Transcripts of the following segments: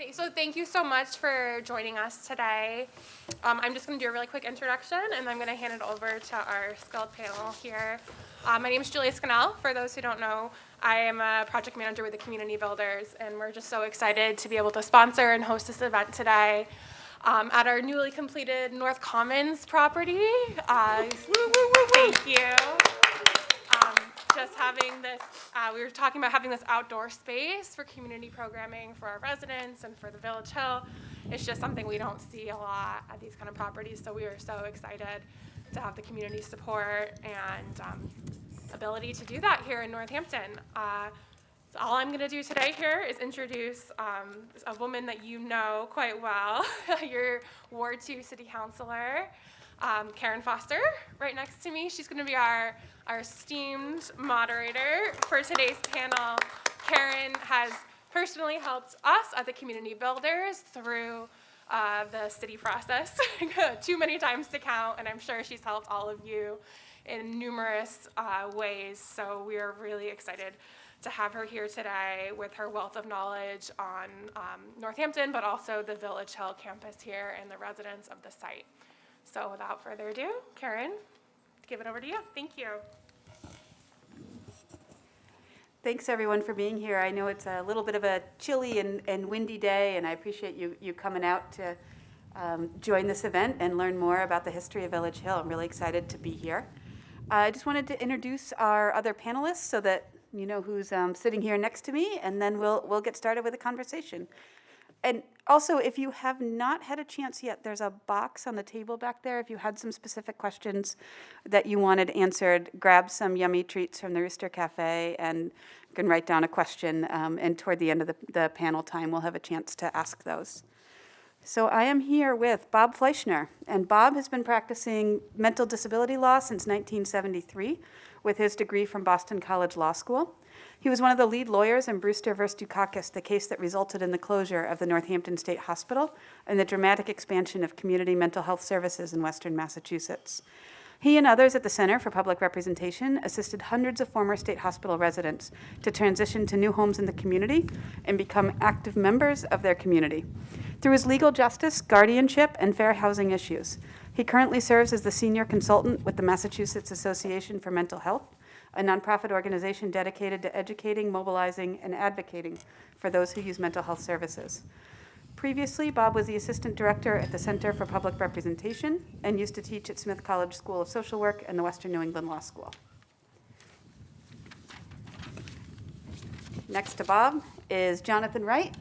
So thank you so much for joining us today. I'm just going to do a really quick introduction, and I'm going to hand it over to our skilled panel here. My name is Julia Scannell. For those who don't know, I am a project manager with the Community Builders, and we're just so excited to be able to sponsor and host this event today at our newly completed North Commons property. Thank you. Just having this, we were talking about having this outdoor space for community programming for our residents and for the Village Hill. It's just something we don't see a lot at these kind of properties, so we are so excited to have the community support and ability to do that here in Northampton. So all I'm going to do today here is introduce a woman that you know quite well, your Ward 2 City Councilor, Karen Foster, right next to me. She's going to be our esteemed moderator for today's panel. Karen has personally helped us at the Community Builders through the city process too many times to count, and I'm sure she's helped all of you in numerous ways. So we are really excited to have her here today with her wealth of knowledge on Northampton, but also the Village Hill campus here and the residents of the site. So without further ado, Karen, give it over to you. Thank you. Thanks everyone for being here. I know it's a little bit of a chilly and windy day, and I appreciate you coming out to join this event and learn more about the history of Village Hill. I'm really excited to be here. I just wanted to introduce our other panelists so that you know who's sitting here next to me, and then we'll get started with a conversation. And also, if you have not had a chance yet, there's a box on the table back there. If you had some specific questions that you wanted answered, grab some yummy treats from the Rooster Cafe and you can write down a question. And toward the end of the panel time, we'll have a chance to ask those. So I am here with Bob Fleischer, and Bob has been practicing mental disability law since 1973 with his degree from Boston College Law School. He was one of the lead lawyers in Brewster v. Dukakis, the case that resulted in the closure of the Northampton State Hospital and the dramatic expansion of community mental health services in Western Massachusetts. He and others at the Center for Public Representation assisted hundreds of former state hospital residents to transition to new homes in the community and become active members of their community. Through his legal justice, guardianship, and fair housing issues, he currently serves as the senior consultant with the Massachusetts Association for Mental Health, a nonprofit organization dedicated to educating, mobilizing, and advocating for those who use mental health services. Previously, Bob was the assistant director at the Center for Public Representation and used to teach at Smith College School of Social Work and the Western New England Law School. Next to Bob is Jonathan Wright,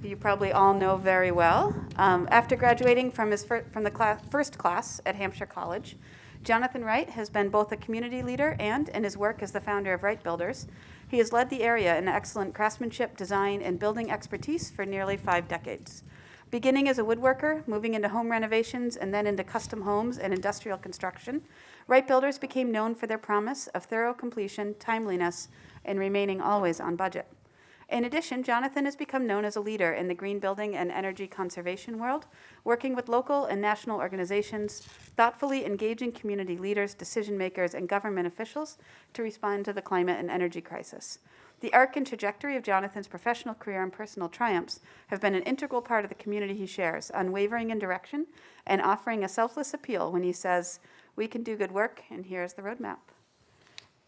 who you probably all know very well. After graduating from the first class at Hampshire College, Jonathan Wright has been both a community leader and, in his work as the founder of Wright Builders, he has led the area in excellent craftsmanship, design, and building expertise for nearly 5 decades. Beginning as a woodworker, moving into home renovations, and then into custom homes and industrial construction, Wright Builders became known for their promise of thorough completion, timeliness, and remaining always on budget. In addition, Jonathan has become known as a leader in the green building and energy conservation world, working with local and national organizations, thoughtfully engaging community leaders, decision makers, and government officials to respond to the climate and energy crisis. The arc and trajectory of Jonathan's professional career and personal triumphs have been an integral part of the community he shares, unwavering in direction and offering a selfless appeal when he says, "We can do good work, and here's the roadmap."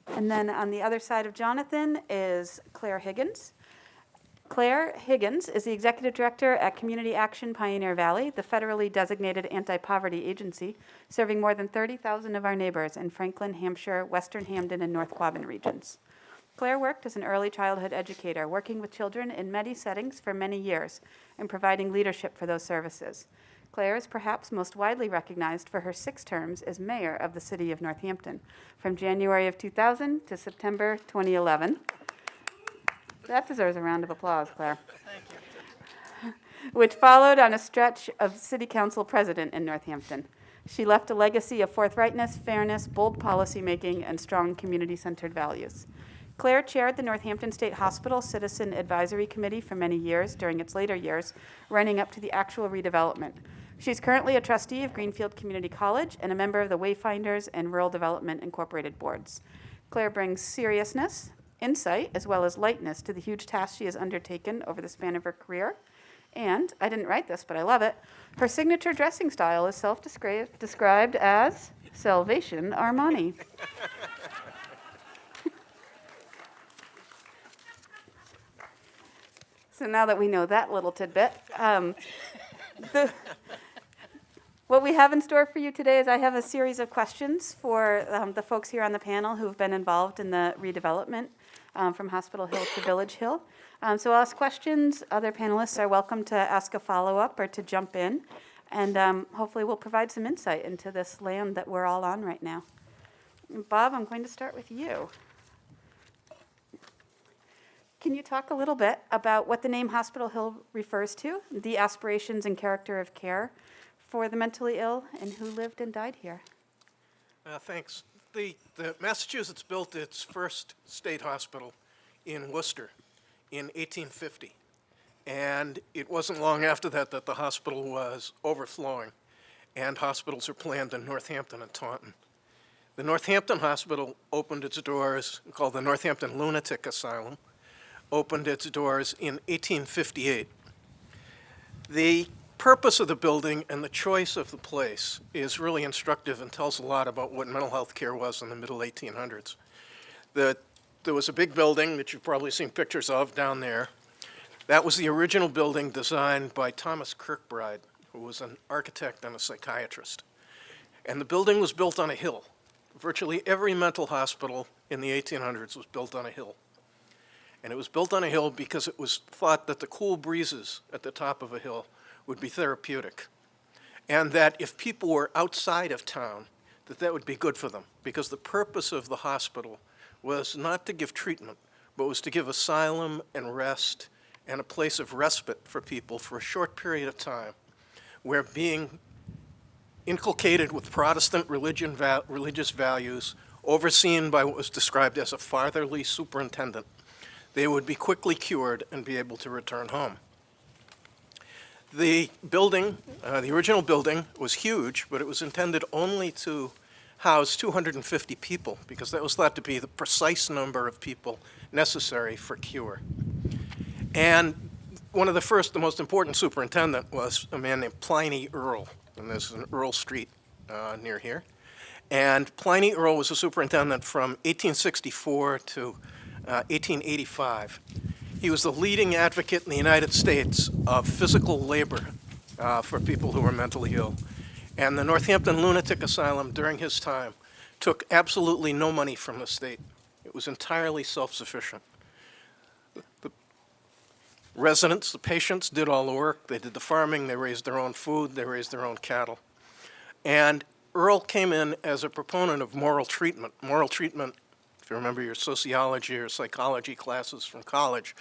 And then on the other side of Jonathan is Clare Higgins. Clare Higgins is the Executive Director at Community Action Pioneer Valley, the federally designated anti-poverty agency, serving more than 30,000 of our neighbors in Franklin, Hampshire, Western Hamden, and North Quabbin regions. Clare worked as an early childhood educator, working with children in many settings for many years and providing leadership for those services. Clare is perhaps most widely recognized for her 6 terms as mayor of the city of Northampton, from January of 2000 to September 2011. That deserves a round of applause, Claire. Thank you. Which followed on a stretch of city council president in Northampton. She left a legacy of forthrightness, fairness, bold policymaking, and strong community-centered values. Clare chaired the Northampton State Hospital Citizen Advisory Committee for many years during its later years, running up to the actual redevelopment. She's currently a trustee of Greenfield Community College and a member of the Wayfinders and Rural Development Incorporated boards. Clare brings seriousness, insight, as well as lightness to the huge task she has undertaken over the span of her career, And, I didn't write this, but I love it, her signature dressing style is self-described as Salvation Armani. So now that we know that little tidbit, what we have in store for you today is I have a series of questions for the folks here on the panel who've been involved in the redevelopment from Hospital Hill to Village Hill. So I'll ask questions. Other panelists are welcome to ask a follow-up or to jump in. And hopefully we'll provide some insight into this land that we're all on right now. Bob, I'm going to start with you. Can you talk a little bit about what the name Hospital Hill refers to, the aspirations and character of care for the mentally ill, and who lived and died here? Thanks. The Massachusetts built its first state hospital in Worcester in 1850. And it wasn't long after that that the hospital was overflowing, and hospitals were planned in Northampton and Taunton. The Northampton Hospital opened its doors, called the Northampton Lunatic Asylum, opened its doors in 1858. The purpose of the building and the choice of the place is really instructive and tells a lot about what mental health care was in the middle 1800s. There was a big building that you've probably seen pictures of down there. That was the original building designed by Thomas Kirkbride, who was an architect and a psychiatrist. And the building was built on a hill. Virtually every mental hospital in the 1800s was built on a hill. And it was built on a hill because it was thought that the cool breezes at the top of a hill would be therapeutic. And that if people were outside of town, that would be good for them. Because the purpose of the hospital was not to give treatment, but was to give asylum and rest and a place of respite for people for a short period of time, where being inculcated with Protestant religious values, overseen by what was described as a fatherly superintendent, they would be quickly cured and be able to return home. The building, the original building, was huge, but it was intended only to house 250 people, because that was thought to be the precise number of people necessary for cure. And one of the most important superintendent was a man named Pliny Earle, and there's an Earle Street near here. And Pliny Earle was a superintendent from 1864 to 1885. He was the leading advocate in the United States of physical labor for people who were mentally ill. And the Northampton Lunatic Asylum during his time took absolutely no money from the state. It was entirely self-sufficient. The residents, the patients, did all the work. They did the farming, they raised their own food, they raised their own cattle. And Earle came in as a proponent of moral treatment. Moral treatment, if you remember your sociology or psychology classes from college,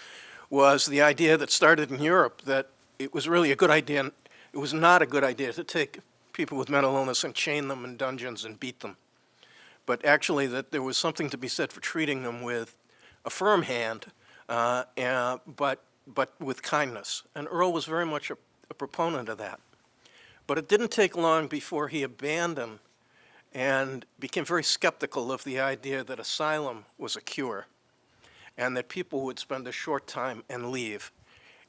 was the idea that started in Europe that it was really a good idea. It was not a good idea to take people with mental illness and chain them in dungeons and beat them. But actually that there was something to be said for treating them with a firm hand, but with kindness. And Earle was very much a proponent of that. But it didn't take long before he abandoned and became very skeptical of the idea that asylum was a cure and that people would spend a short time and leave.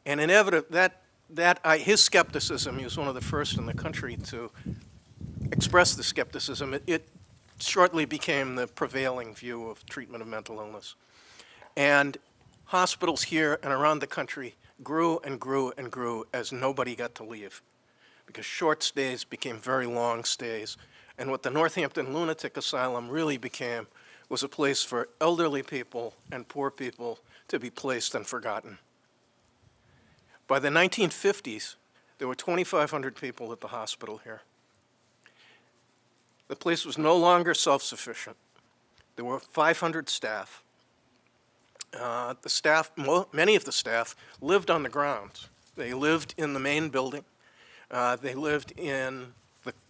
And inevitably, his skepticism, he was one of the first in the country to express the skepticism, it shortly became the prevailing view of treatment of mental illness. And hospitals here and around the country grew and grew and grew as nobody got to leave, because short stays became very long stays. And what the Northampton Lunatic Asylum really became was a place for elderly people and poor people to be placed and forgotten. By the 1950s, there were 2,500 people at the hospital here. The place was no longer self-sufficient. There were 500 staff. Many of the staff lived on the grounds. They lived in the main building. They lived in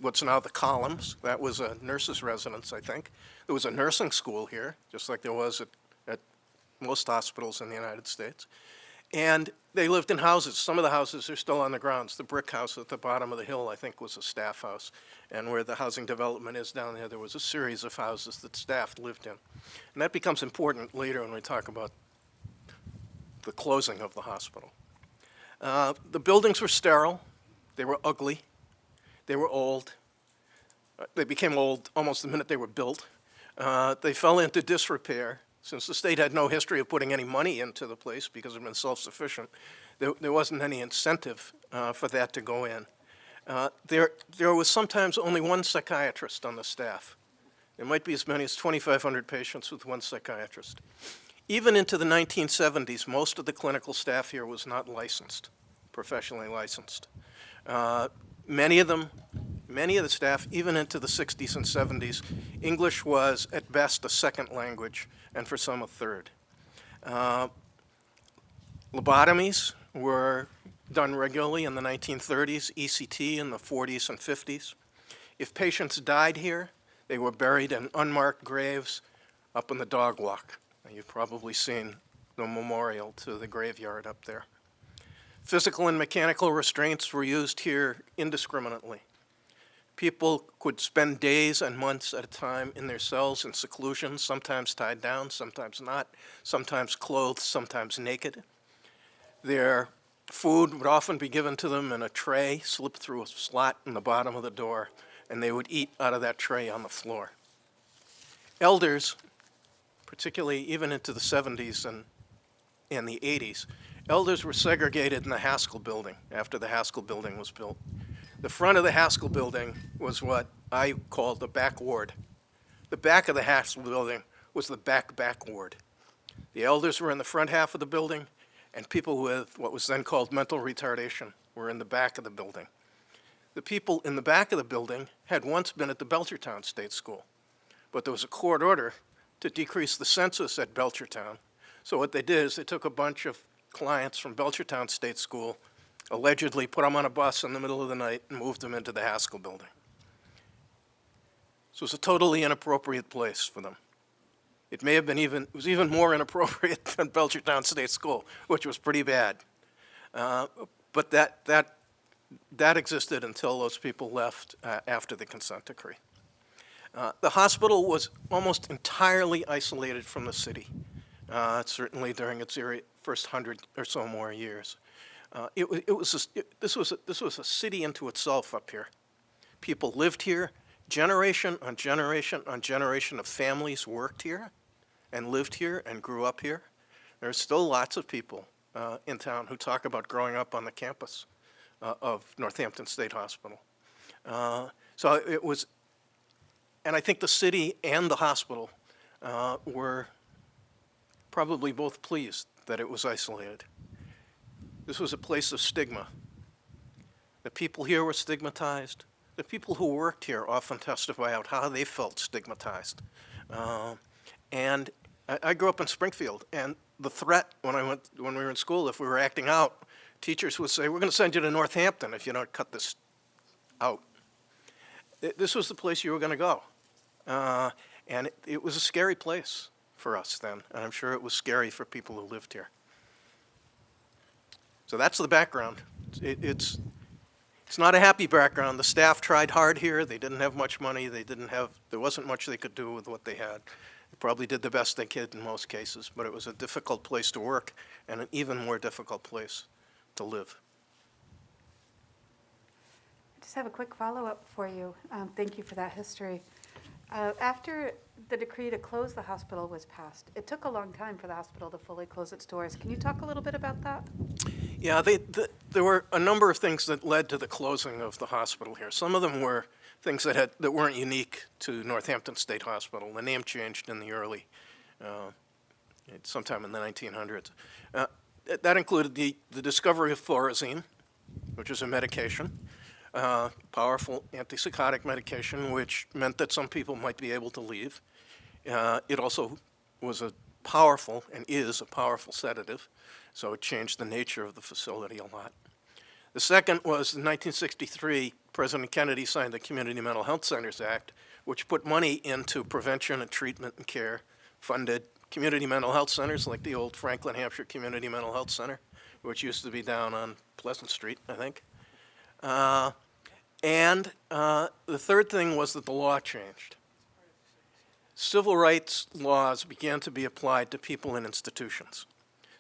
what's now the columns. That was a nurse's residence, I think. There was a nursing school here, just like there was at most hospitals in the United States. And they lived in houses. Some of the houses are still on the grounds. The brick house at the bottom of the hill, I think, was a staff house. And where the housing development is down there was a series of houses that staff lived in. And that becomes important later when we talk about the closing of the hospital. The buildings were sterile, they were ugly, they were old. They became old almost the minute they were built. They fell into disrepair. Since the state had no history of putting any money into the place because it had been self-sufficient, there wasn't any incentive for that to go in. There was sometimes only one psychiatrist on the staff. There might be as many as 2,500 patients with one psychiatrist. Even into the 1970s, most of the clinical staff here was not licensed, professionally licensed. Many of the staff, even into the 60s and 70s, English was at best a second language, and for some a third. Lobotomies were done regularly in the 1930s, ECT in the 40s and 50s. If patients died here, they were buried in unmarked graves up in the dog walk. You've probably seen the memorial to the graveyard up there. Physical and mechanical restraints were used here indiscriminately. People could spend days and months at a time in their cells in seclusion, sometimes tied down, sometimes not, sometimes clothed, sometimes naked. Their food would often be given to them in a tray, slipped through a slot in the bottom of the door, and they would eat out of that tray on the floor. Elders, particularly even into the 70s and the 80s, elders were segregated in the Haskell building after the Haskell building was built. The front of the Haskell building was what I called the back ward. The back of the Haskell building was the back ward. The elders were in the front half of the building, and people with what was then called mental retardation were in the back of the building. The people in the back of the building had once been at the Belchertown State School, but there was a court order to decrease the census at Belchertown. So what they did is they took a bunch of clients from Belchertown State School, allegedly put them on a bus in the middle of the night and moved them into the Haskell building. So it was a totally inappropriate place for them. It was even more inappropriate than Belchertown State School, which was pretty bad. But that existed until those people left after the consent decree. The hospital was almost entirely isolated from the city, certainly during its first 100 or so more years. This was a city unto itself up here. People lived here. Generation on generation on generation of families worked here and lived here and grew up here. There are still lots of people in town who talk about growing up on the campus of Northampton State Hospital. So it was, and I think the city and the hospital were probably both pleased that it was isolated. This was a place of stigma. The people here were stigmatized. The people who worked here often testify out how they felt stigmatized. And I grew up in Springfield, and the threat when we were in school, if we were acting out, teachers would say, "We're going to send you to Northampton if you don't cut this out." This was the place you were going to go. And it was a scary place for us then, and I'm sure it was scary for people who lived here. So that's the background. It's not a happy background. The staff tried hard here. They didn't have much money. There wasn't much they could do with what they had. They probably did the best they could in most cases, but it was a difficult place to work and an even more difficult place to live. I just have a quick follow-up for you. Thank you for that history. After the decree to close the hospital was passed, it took a long time for the hospital to fully close its doors. Can you talk a little bit about that? Yeah, there were a number of things that led to the closing of the hospital here. Some of them were things that weren't unique to Northampton State Hospital. The name changed in the early, sometime in the 1900s. That included the discovery of Thorazine, which is a medication, powerful antipsychotic medication, which meant that some people might be able to leave. It also was a powerful, and is a powerful sedative, so it changed the nature of the facility a lot. The second was in 1963, President Kennedy signed the Community Mental Health Centers Act, which put money into prevention and treatment and care, funded community mental health centers like the old Franklin, Hampshire Community Mental Health Center, which used to be down on Pleasant Street, I think. And the third thing was that the law changed. Civil rights laws began to be applied to people in institutions.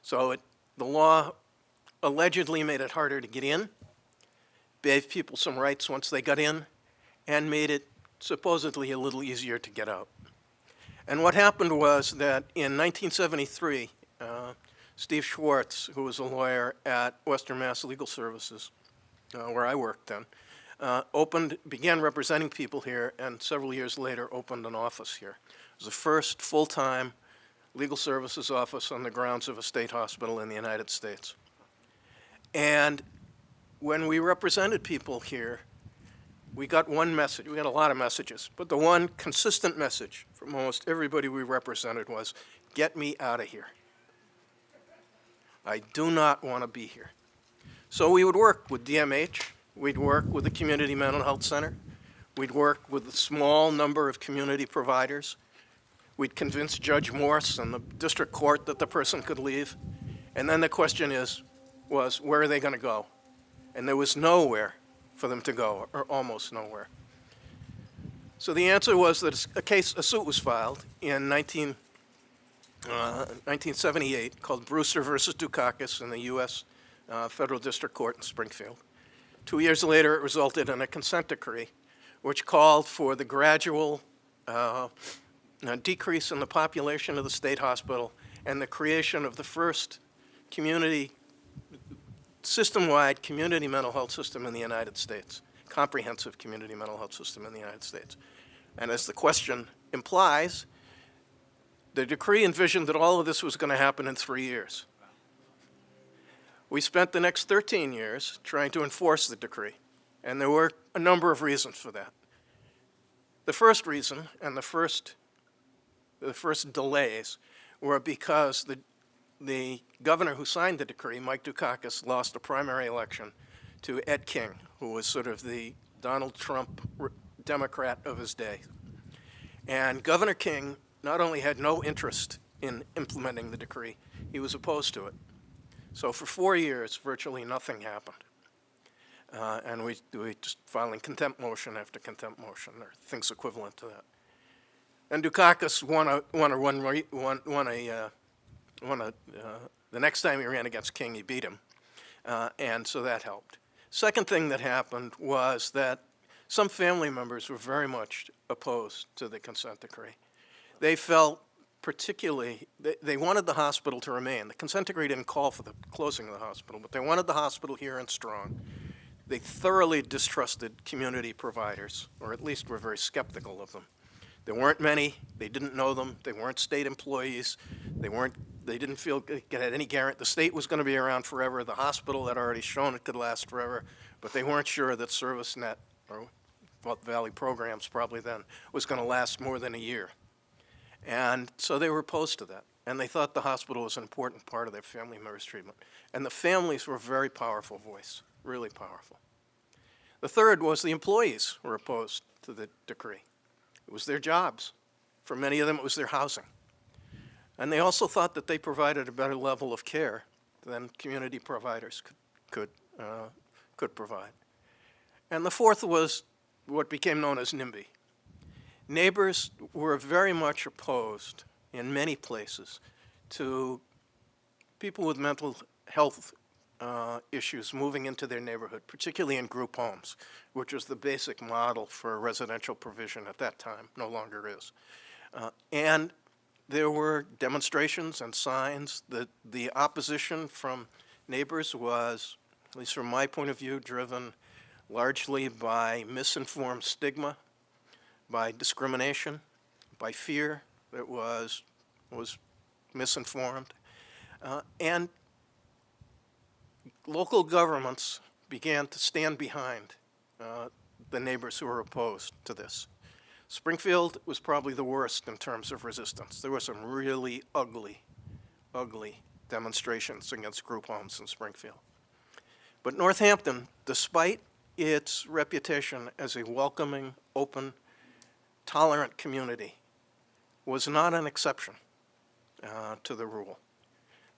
So the law allegedly made it harder to get in, gave people some rights once they got in, and made it supposedly a little easier to get out. And what happened was that in 1973, Steve Schwartz, who was a lawyer at Western Mass Legal Services, where I worked then, began representing people here, and several years later opened an office here. It was the first full-time legal services office on the grounds of a state hospital in the United States. And when we represented people here, we got one message. We got a lot of messages, but the one consistent message from almost everybody we represented was, get me out of here. I do not want to be here. So we would work with DMH, we'd work with the Community Mental Health Center, we'd work with a small number of community providers, we'd convince Judge Morse and the district court that the person could leave, and then the question was, where are they going to go? And there was nowhere for them to go, or almost nowhere. So the answer was that a suit was filed in 1978 called Brewster versus Dukakis in the U.S. Federal District Court in Springfield. 2 years later, it resulted in a consent decree, which called for the gradual decrease in the population of the state hospital and the creation of the first system-wide community mental health system in the United States, comprehensive community mental health system in the United States. And as the question implies, the decree envisioned that all of this was going to happen in 3 years. We spent the next 13 years trying to enforce the decree, and there were a number of reasons for that. The first reason, and the first delays, were because the governor who signed the decree, Mike Dukakis, lost a primary election to Ed King, who was sort of the Donald Trump Democrat of his day. And Governor King not only had no interest in implementing the decree, he was opposed to it. So for 4 years, virtually nothing happened. And we just filing contempt motion after contempt motion, or things equivalent to that. And Dukakis the next time he ran against King, he beat him, and so that helped. Second thing that happened was that some family members were very much opposed to the consent decree. They felt particularly, they wanted the hospital to remain. The consent decree didn't call for the closing of the hospital, but they wanted the hospital here and strong. They thoroughly distrusted community providers, or at least were very skeptical of them. There weren't many. They didn't know them. They weren't state employees. They didn't feel it had any guarantee. The state was going to be around forever. The hospital had already shown it could last forever, but they weren't sure that ServiceNet, or Valley Programs probably then, was going to last more than a year. And so they were opposed to that. And they thought the hospital was an important part of their family members' treatment. And the families were a very powerful voice, really powerful. The third was the employees were opposed to the decree. It was their jobs. For many of them, it was their housing. And they also thought that they provided a better level of care than community providers could provide. And the fourth was what became known as NIMBY. Neighbors were very much opposed in many places to people with mental health issues moving into their neighborhood, particularly in group homes, which was the basic model for residential provision at that time, no longer is. And there were demonstrations and signs that the opposition from neighbors was, at least from my point of view, driven largely by misinformed stigma, by discrimination, by fear that was misinformed. And local governments began to stand behind the neighbors who were opposed to this. Springfield was probably the worst in terms of resistance. There were some really ugly demonstrations against group homes in Springfield. But Northampton, despite its reputation as a welcoming, open, tolerant community, was not an exception to the rule.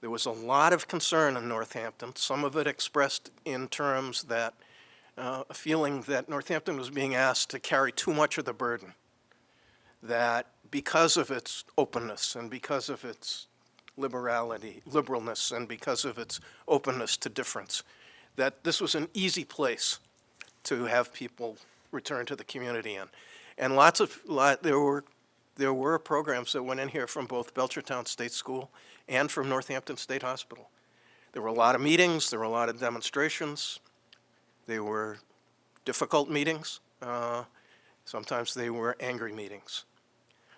There was a lot of concern in Northampton, some of it expressed in terms that a feeling that Northampton was being asked to carry too much of the burden, that because of its openness and because of its liberalness, and because of its openness to difference, that this was an easy place to have people return to the community in. And there were programs that went in here from both Belchertown State School and from Northampton State Hospital. There were a lot of meetings, there were a lot of demonstrations, they were difficult meetings, sometimes they were angry meetings.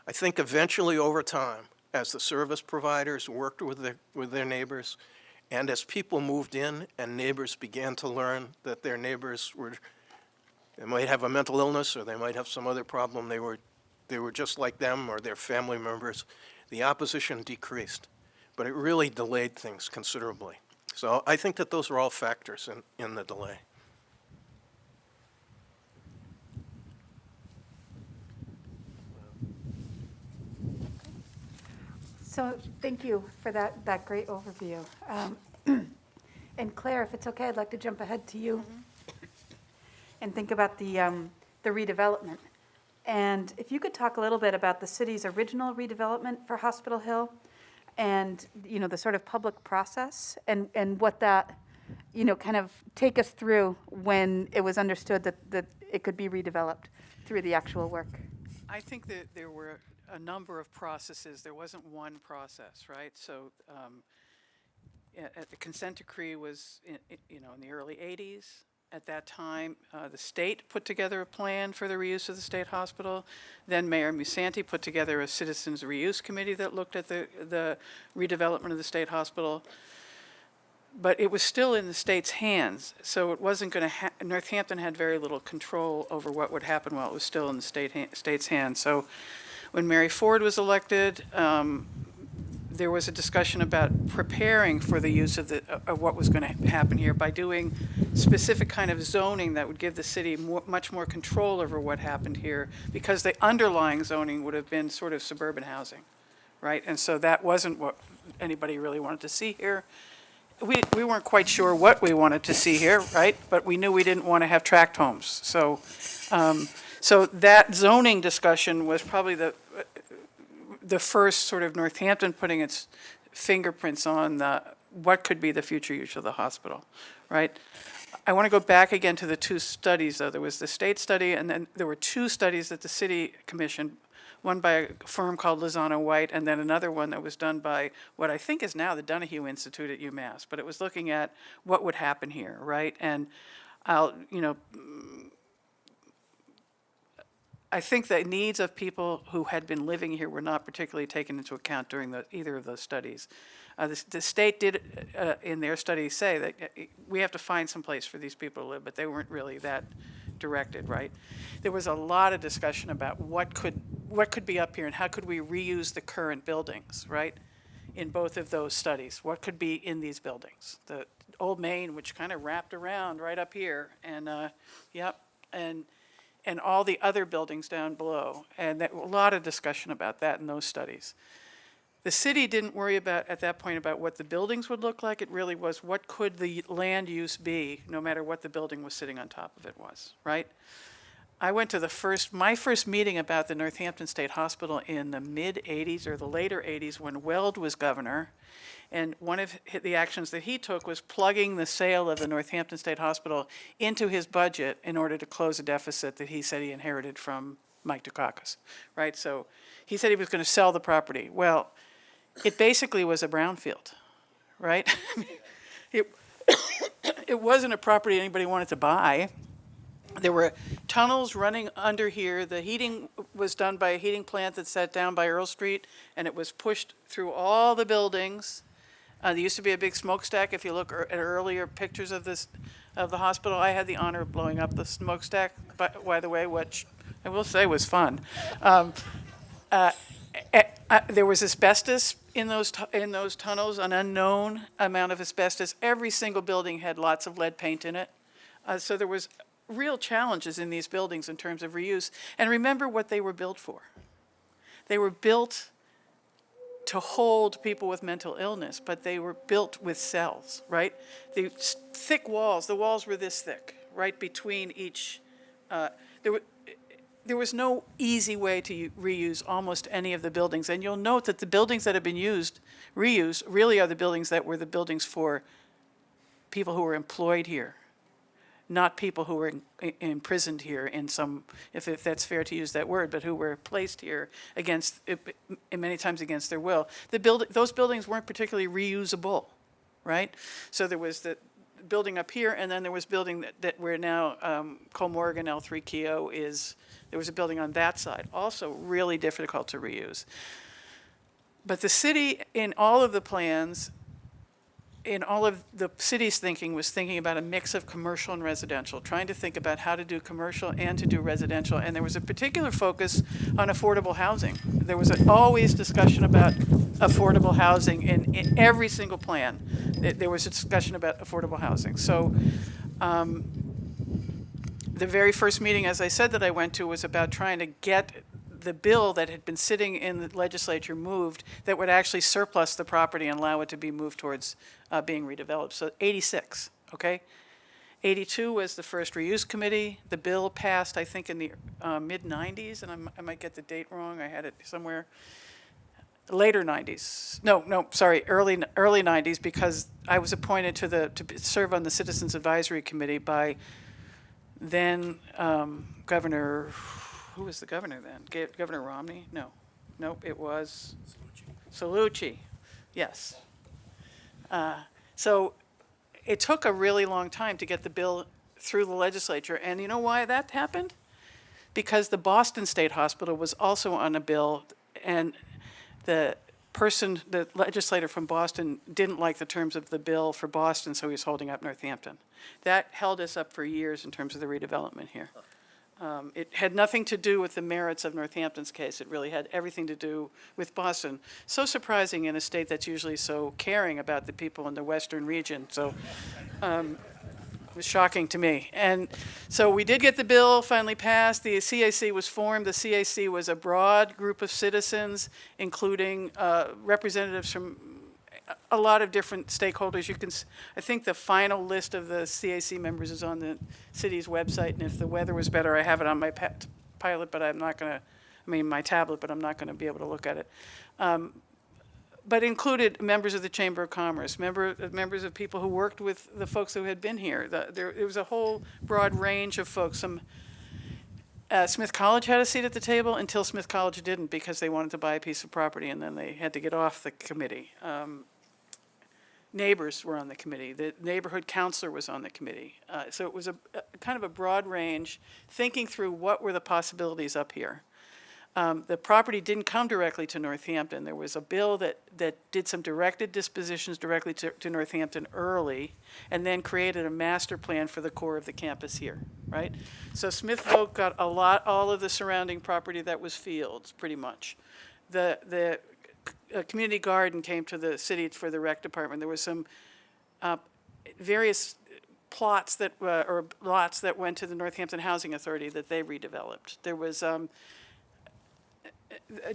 I think eventually over time, as the service providers worked with their neighbors, and as people moved in and neighbors began to learn that their neighbors they might have a mental illness or they might have some other problem, they were just like them or their family members, the opposition decreased. But it really delayed things considerably. So I think that those are all factors in the delay. So thank you for that great overview. And Claire, if it's okay, I'd like to jump ahead to you and think about the redevelopment. And if you could talk a little bit about the city's original redevelopment for Hospital Hill and, the sort of public process and what that, kind of take us through when it was understood that it could be redeveloped through the actual work. I think that there were a number of processes. There wasn't one process, right? So the consent decree was, in the early 80s. At that time, the state put together a plan for the reuse of the state hospital. Then Mayor Musanti put together a citizens reuse committee that looked at the redevelopment of the state hospital. But it was still in the state's hands, so it wasn't going to Northampton had very little control over what would happen while it was still in the state's hands. So when Mary Ford was elected, there was a discussion about preparing for the use of what was going to happen here by doing specific kind of zoning that would give the city much more control over what happened here, because the underlying zoning would have been sort of suburban housing, right? And so that wasn't what anybody really wanted to see here. We weren't quite sure what we wanted to see here, right? But we knew we didn't want to have tract homes. So, so that zoning discussion was probably the first sort of Northampton putting its fingerprints on what could be the future use of the hospital, right? I want to go back again to the two studies, though. There was the state study, and then there were two studies that the city commissioned, one by a firm called Lozano White, and then another one that was done by what I think is now the Donahue Institute at UMass. But it was looking at what would happen here, right? And I think the needs of people who had been living here were not particularly taken into account during either of those studies. The state did, in their study, say that we have to find some place for these people to live, but they weren't really that directed, right? There was a lot of discussion about what could be up here and how could we reuse the current buildings, right? In both of those studies, what could be in these buildings? The old Main, which kind of wrapped around right up here, and and all the other buildings down below, and a lot of discussion about that in those studies. The city didn't worry at that point about what the buildings would look like. It really was what could the land use be, no matter what the building was sitting on top of it was, right? I went to my first meeting about the Northampton State Hospital in the mid-'80s or the later '80s when Weld was governor. And one of the actions that he took was plugging the sale of the Northampton State Hospital into his budget in order to close a deficit that he said he inherited from Mike Dukakis, right? So he said he was going to sell the property. Well, it basically was a brownfield, right? It wasn't a property anybody wanted to buy. There were tunnels running under here. The heating was done by a heating plant that sat down by Earl Street, and it was pushed through all the buildings. There used to be a big smokestack. If you look at earlier pictures of the hospital, I had the honor of blowing up the smokestack, by the way, which I will say was fun. There was asbestos in those tunnels, an unknown amount of asbestos. Every single building had lots of lead paint in it. So there was real challenges in these buildings in terms of reuse. And remember what they were built for. They were built to hold people with mental illness, but they were built with cells, right? The thick walls, the walls were this thick, right between each. there was no easy way to reuse almost any of the buildings. And you'll note that the buildings that have been reused, really are the buildings that were the buildings for people who were employed here, not people who were imprisoned here in some, if that's fair to use that word, but who were placed here against, many times against their will. Those buildings weren't particularly reusable, right? So there was the building up here, and then there was building that where now Colmorgan L3 Keogh is. There was a building on that side, also really difficult to reuse. But the city, in all of the plans, in all of the city's thinking, was thinking about a mix of commercial and residential, trying to think about how to do commercial and to do residential. And there was a particular focus on affordable housing. There was always discussion about affordable housing in every single plan. There was a discussion about affordable housing. So the very first meeting, as I said, that I went to was about trying to get the bill that had been sitting in the legislature moved that would actually surplus the property and allow it to be moved towards being redeveloped. So 86, okay? 82 was the first reuse committee. The bill passed, I think, in the mid-90s, and I might get the date wrong. I had it somewhere. Later 90s. No, sorry, early 90s, because I was appointed to serve on the Citizens Advisory Committee by then Governor, who was the governor then? Governor Romney? Nope, it was Salucci. Yes. So it took a really long time to get the bill through the legislature. And you know why that happened? Because the Boston State Hospital was also on a bill, and the legislator from Boston didn't like the terms of the bill for Boston, so he was holding up Northampton. That held us up for years in terms of the redevelopment here. It had nothing to do with the merits of Northampton's case. It really had everything to do with Boston. So surprising in a state that's usually so caring about the people in the western region. So it was shocking to me. And so we did get the bill finally passed. The CAC was formed. The CAC was a broad group of citizens, including representatives from a lot of different stakeholders. I think the final list of the CAC members is on the city's website, and if the weather was better, I have it on my pilot, but I'm not going to, my tablet, but I'm not going to be able to look at it. But included members of the Chamber of Commerce, members of people who worked with the folks who had been here. There was a whole broad range of folks. Smith College had a seat at the table until Smith College didn't, because they wanted to buy a piece of property, and then they had to get off the committee. Neighbors were on the committee. The neighborhood counselor was on the committee. So it was a kind of a broad range, thinking through what were the possibilities up here. The property didn't come directly to Northampton. There was a bill that did some directed dispositions directly to Northampton early, and then created a master plan for the core of the campus here, right? So Smith Vogt got all of the surrounding property that was fields, pretty much. The community garden came to the city for the rec department. There was some various plots or lots that went to the Northampton Housing Authority that they redeveloped. There was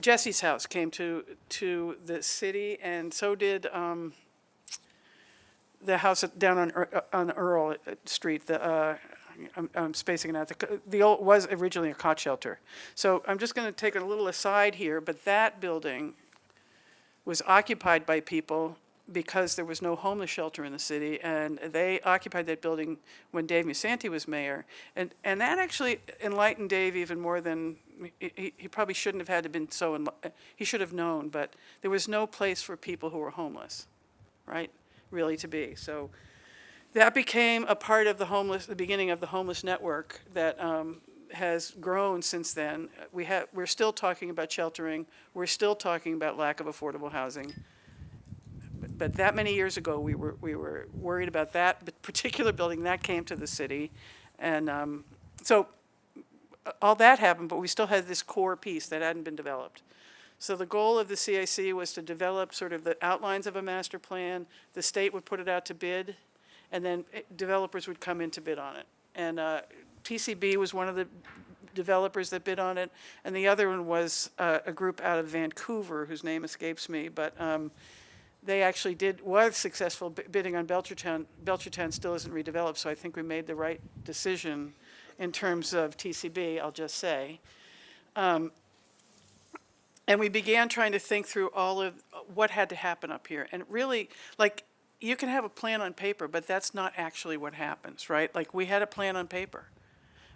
Jesse's house came to the city, and so did the house down on Earl Street. I'm spacing it out. The old was originally a cot shelter. So I'm just going to take a little aside here, but that building was occupied by people because there was no homeless shelter in the city, and they occupied that building when Dave Musanti was mayor. And that actually enlightened Dave even more than, he probably shouldn't have had to been so, he should have known, but there was no place for people who were homeless, right, really to be. So that became a part of the beginning of the homeless network that has grown since then. We're still talking about sheltering. We're still talking about lack of affordable housing. But that many years ago, we were worried about that particular building that came to the city, and so all that happened. But we still had this core piece that hadn't been developed. So the goal of the CAC was to develop sort of the outlines of a master plan. The state would put it out to bid, and then developers would come in to bid on it. And TCB was one of the developers that bid on it, and the other one was a group out of Vancouver whose name escapes me, but they actually was successful bidding on Belchertown. Belchertown still isn't redeveloped, so I think we made the right decision in terms of TCB, I'll just say. And we began trying to think through all of what had to happen up here. And really, like, you can have a plan on paper, but that's not actually what happens, right? Like, we had a plan on paper,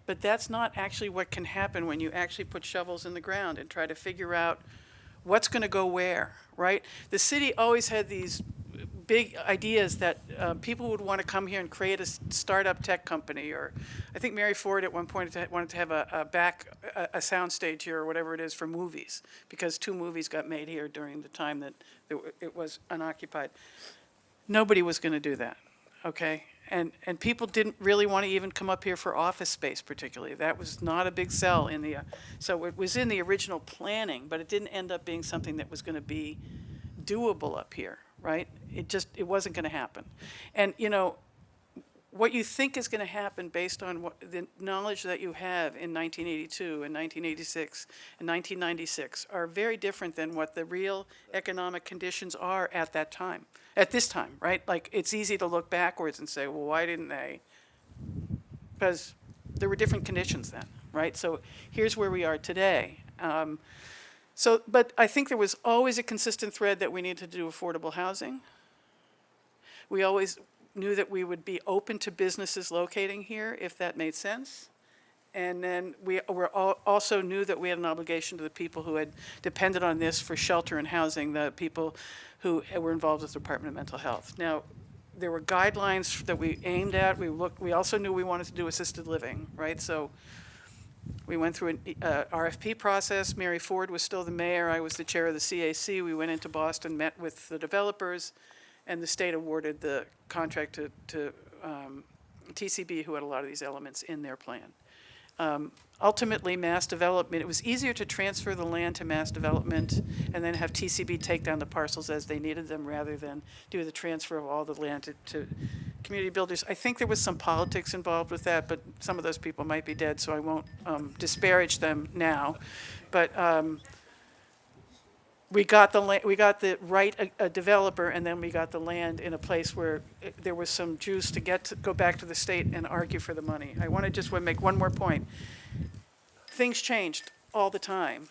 but that's not actually what can happen when you actually put shovels in the ground and try to figure out what's going to go where, right? The city always had these big ideas that people would want to come here and create a startup tech company, or I think Mary Ford at one point wanted to have a sound stage here or whatever it is for movies, because 2 movies got made here during the time that it was unoccupied. Nobody was going to do that, okay? And people didn't really want to even come up here for office space particularly. That was not a big sell in the, so it was in the original planning, but it didn't end up being something that was going to be doable up here, right? It wasn't going to happen. And, you know, what you think is going to happen based on the knowledge that you have in 1982 and 1986 and 1996 are very different than what the real economic conditions are at that time, at this time, right? Like, it's easy to look backwards and say, well, why didn't they? Because there were different conditions then, right? So here's where we are today. But I think there was always a consistent thread that we needed to do affordable housing. We always knew that we would be open to businesses locating here if that made sense. And then we also knew that we had an obligation to the people who had depended on this for shelter and housing, the people who were involved with the Department of Mental Health. Now, there were guidelines that we aimed at. We also knew we wanted to do assisted living, right? So we went through an RFP process. Mary Ford was still the mayor. I was the chair of the CAC. We went into Boston, met with the developers, and the state awarded the contract to TCB, who had a lot of these elements in their plan. Ultimately, mass development, it was easier to transfer the land to mass development and then have TCB take down the parcels as they needed them rather than do the transfer of all the land to community builders. I think there was some politics involved with that, but some of those people might be dead, so I won't disparage them now. But we got the right a developer, and then we got the land in a place where there was some juice to go back to the state and argue for the money. I want to just make one more point. Things changed all the time,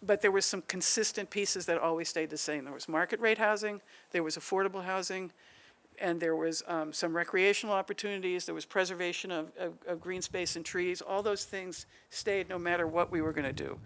but there were some consistent pieces that always stayed the same. There was market rate housing, there was affordable housing, and there was some recreational opportunities. There was preservation of green space and trees. All those things stayed no matter what we were going to do.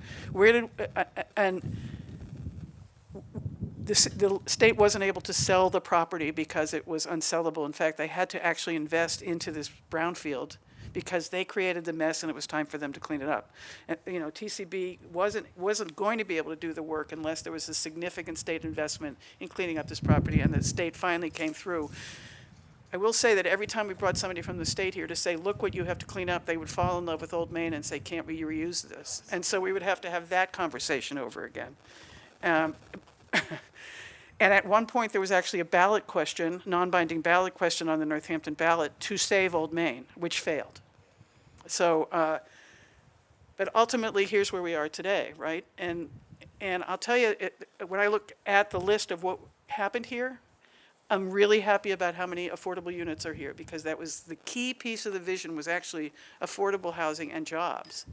The state wasn't able to sell the property because it was unsellable. In fact, they had to actually invest into this brownfield because they created the mess and it was time for them to clean it up. And, you know, TCB wasn't going to be able to do the work unless there was a significant state investment in cleaning up this property, and the state finally came through. I will say that every time we brought somebody from the state here to say, look what you have to clean up, they would fall in love with Old Main and say, can't we reuse this? And so we would have to have that conversation over again. And at one point, there was actually a ballot question, non-binding ballot question on the Northampton ballot to save Old Main, which failed. So, but ultimately, here's where we are today, right? And I'll tell you, when I look at the list of what happened here, I'm really happy about how many affordable units are here, because that was the key piece of the vision, was actually affordable housing and jobs.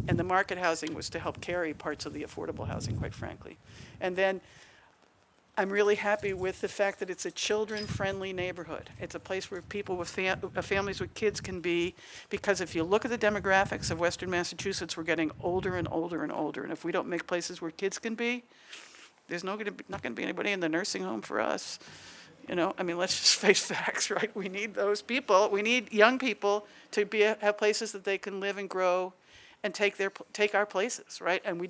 And the market housing was to help carry parts of the affordable housing, quite frankly. And then I'm really happy with the fact that it's a children-friendly neighborhood. It's a place where people with families with kids can be, because if you look at the demographics of Western Massachusetts, we're getting older and older and older. And if we don't make places where kids can be, there's not going to be anybody in the nursing home for us. You know, I mean, let's just face facts, right? We need those people. We need young people to have places that they can live and grow and take our places, right? And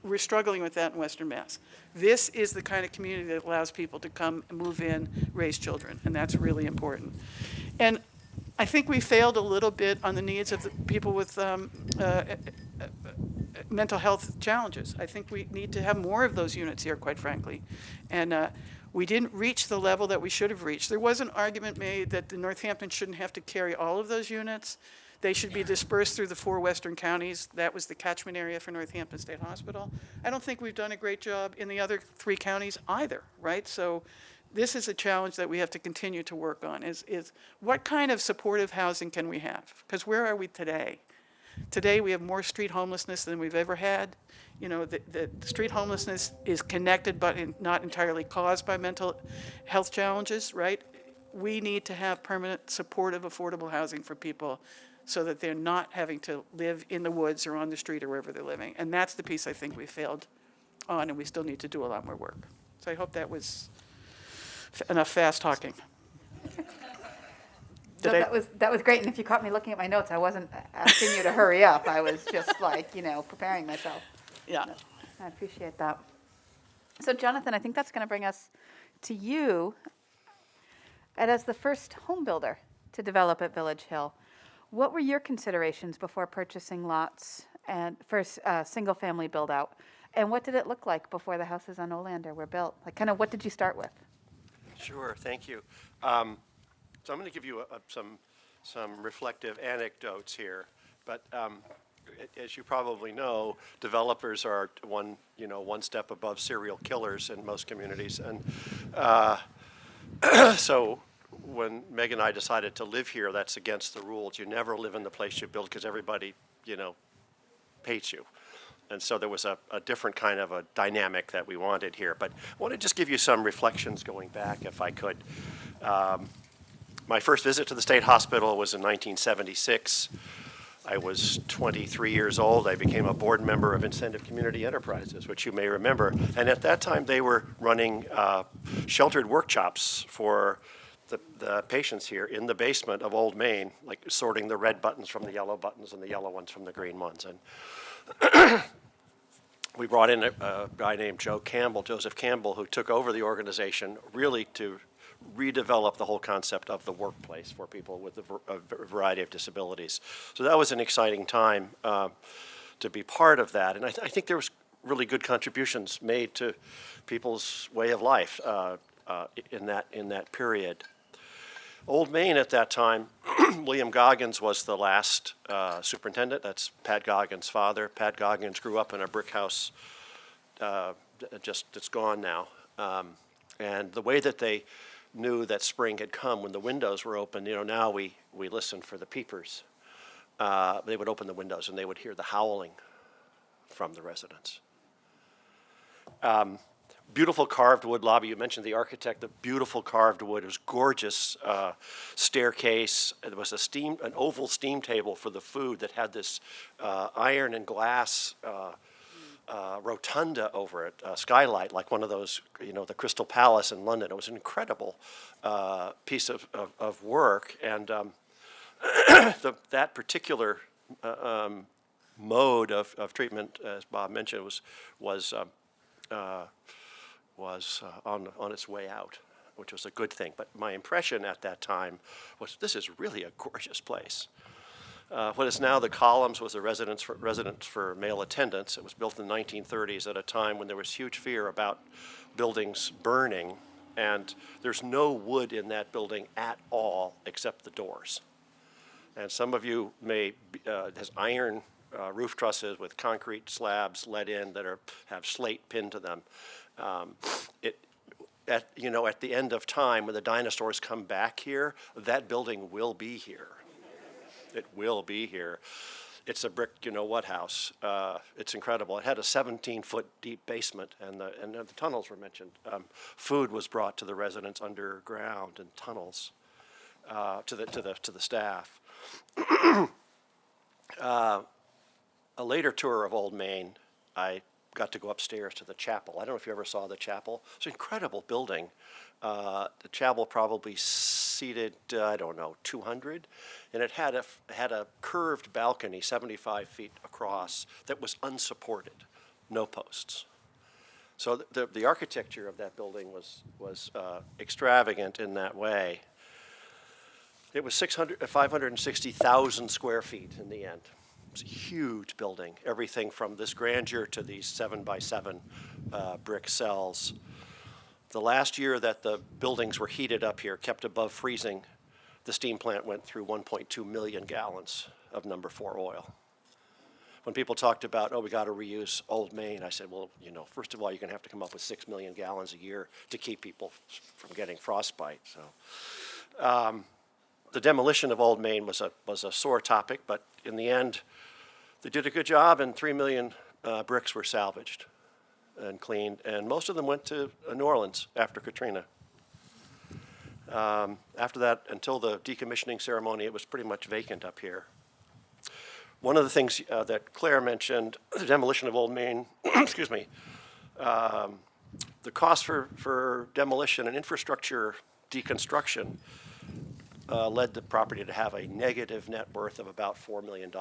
we're struggling with that in Western Mass. This is the kind of community that allows people to come, move in, raise children, and that's really important. And I think we failed a little bit on the needs of the people with mental health challenges. I think we need to have more of those units here, quite frankly. And we didn't reach the level that we should have reached. There was an argument made that the Northampton shouldn't have to carry all of those units. They should be dispersed through the 4 western counties. That was the catchment area for Northampton State Hospital. I don't think we've done a great job in the other 3 counties either, right? So this is a challenge that we have to continue to work on, is what kind of supportive housing can we have? Because where are we today? Today, we have more street homelessness than we've ever had. You know, the street homelessness is connected but not entirely caused by mental health challenges, right? We need to have permanent, supportive, affordable housing for people so that they're not having to live in the woods or on the street or wherever they're living. And that's the piece I think we failed on, and we still need to do a lot more work. So I hope that was enough fast talking. No, that was great, and if you caught me looking at my notes, I wasn't asking you to hurry up. I was just like, preparing myself. Yeah. I appreciate that. So Jonathan, I think that's going to bring us to you. And as the first home builder to develop at Village Hill, what were your considerations before purchasing lots and for single-family build-out? And what did it look like before the houses on Olander were built? Like, kind of, what did you start with? Sure, thank you. So I'm going to give you some reflective anecdotes here, but as you probably know, developers are one step above serial killers in most communities, and so when Meg and I decided to live here, that's against the rules. You never live in the place you build because everybody, hates you. And so there was a different kind of a dynamic that we wanted here. But I want to just give you some reflections going back, if I could. My first visit to the state hospital was in 1976. I was 23 years old. I became a board member of Incentive Community Enterprises, which you may remember. And at that time, they were running sheltered workshops for the patients here in the basement of Old Main, like sorting the red buttons from the yellow buttons and the yellow ones from the green ones. And we brought in a guy named Joseph Campbell, who took over the organization really to redevelop the whole concept of the workplace for people with a variety of disabilities. So that was an exciting time to be part of that. And I think there was really good contributions made to people's way of life in that period. Old Main at that time, William Goggins was the last superintendent. That's Pat Goggins' father. Pat Goggins grew up in a brick house, it's gone now. And the way that they knew that spring had come when the windows were open, now we listen for the peepers. They would open the windows and they would hear the howling from the residents. Beautiful carved wood lobby. You mentioned the architect. The beautiful carved wood. It was gorgeous staircase. There was an oval steam table for the food that had this iron and glass rotunda over it, skylight, like one of those, the Crystal Palace in London. It was an incredible piece of work, and that particular mode of treatment, as Bob mentioned, was on its way out, which was a good thing. But my impression at that time was, this is really a gorgeous place. What is now the Columns was a residence for male attendants. It was built in the 1930s at a time when there was huge fear about buildings burning, and there's no wood in that building at all except the doors. And some of you has iron roof trusses with concrete slabs let in that have slate pinned to them. At the end of time, when the dinosaurs come back here, that building will be here. It will be here. It's a brick, house. It's incredible. It had a 17-foot deep basement, and the tunnels were mentioned. Food was brought to the residents underground in tunnels to the staff. A later tour of Old Main, I got to go upstairs to the chapel. I don't know if you ever saw the chapel. It's an incredible building. The chapel probably seated, 200, and it had a curved balcony 75 feet across that was unsupported, no posts. So the architecture of that building was extravagant in that way. It was 560,000 square feet in the end. It was a huge building, everything from this grandeur to these 7x7 brick cells. The last year that the buildings were heated up here, kept above freezing, the steam plant went through 1.2 million gallons of number 4 oil. When people talked about, we got to reuse Old Main, I said, well, first of all, you're going to have to come up with 6 million gallons a year to keep people from getting frostbite. So, the demolition of Old Main was a sore topic, but in the end, They did a good job, and 3 million bricks were salvaged and cleaned, and most of them went to New Orleans after Katrina. After that, until the decommissioning ceremony, it was pretty much vacant up here. One of the things that Claire mentioned, the demolition of Old Main, excuse me, the cost for demolition and infrastructure deconstruction led the property to have a negative net worth of about $4 million.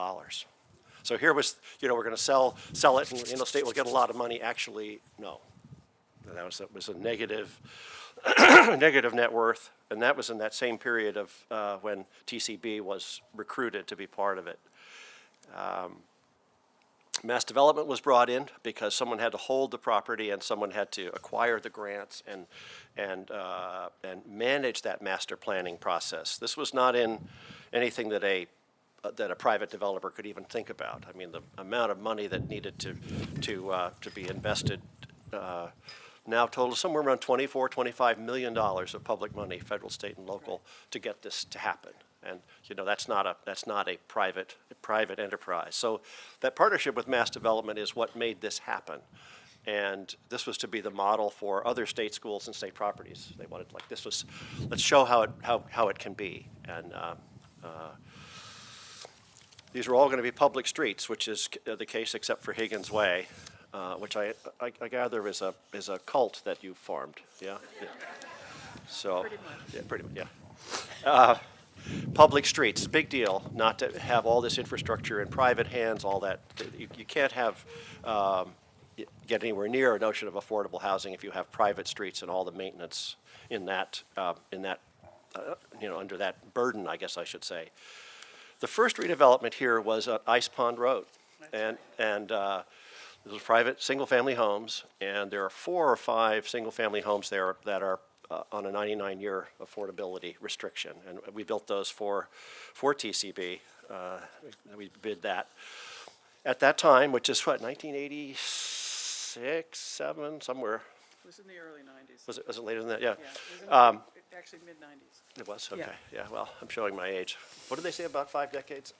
So here was, we're going to sell it, and the state will get a lot of money. Actually, no. That was a negative, negative net worth, and that was in that same period of when TCB was recruited to be part of it. Mass development was brought in because someone had to hold the property and someone had to acquire the grants and manage that master planning process. This was not in anything that a private developer could even think about. I mean, the amount of money that needed to be invested now totals somewhere around $24–25 million of public money, federal, state, and local, to get this to happen. And that's not a private enterprise. So that partnership with Mass Development is what made this happen. And this was to be the model for other state schools and state properties. They wanted, let's show how it can be. And these are all going to be public streets, which is the case except for Higgins Way, which I gather is a cult that you formed. Yeah. So. Pretty much. Yeah, pretty much. Yeah. Public streets, big deal, not to have all this infrastructure in private hands, all that. You can't have, get anywhere near a notion of affordable housing if you have private streets and all the maintenance in that, under that burden, I guess I should say. The first redevelopment here was on Ice Pond Road, and this was private single-family homes, and there are 4 or 5 single-family homes there that are on a 99-year affordability restriction, and we built those for TCB. We bid that at that time, which is what, 1986, 7, somewhere. It was in the early 90s. Was it later than that? Yeah. Yeah, it was actually mid-90s. It was? Okay. Yeah. Yeah, well, I'm showing my age. What did they say about 5 decades?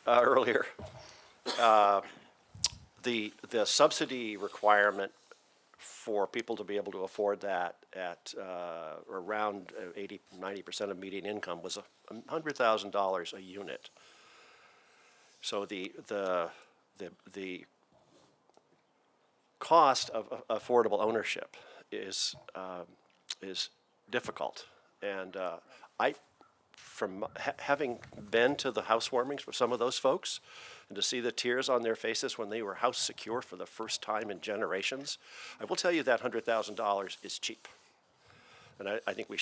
Earlier. The subsidy requirement for people to be able to afford that at around 80–90% of median income was $100,000 a unit. So the cost of affordable ownership is difficult, and having been to the housewarmings for some of those folks, and to see the tears on their faces when they were house secure for the first time in generations, I will tell you that $100,000 is cheap. And I think we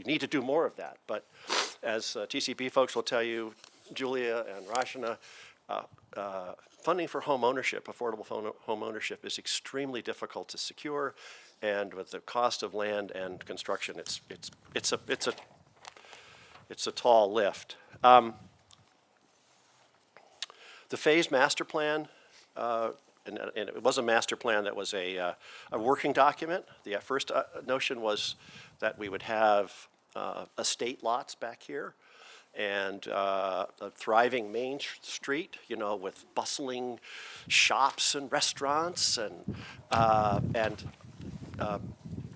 need to do more of that. But as TCP folks will tell you, Julia and Rashana, funding for home ownership, affordable home ownership, is extremely difficult to secure, and with the cost of land and construction, it's a tall lift. The phased master plan, and it was a master plan that was a working document. The first notion was that we would have estate lots back here, and a thriving Main Street, with bustling shops and restaurants, and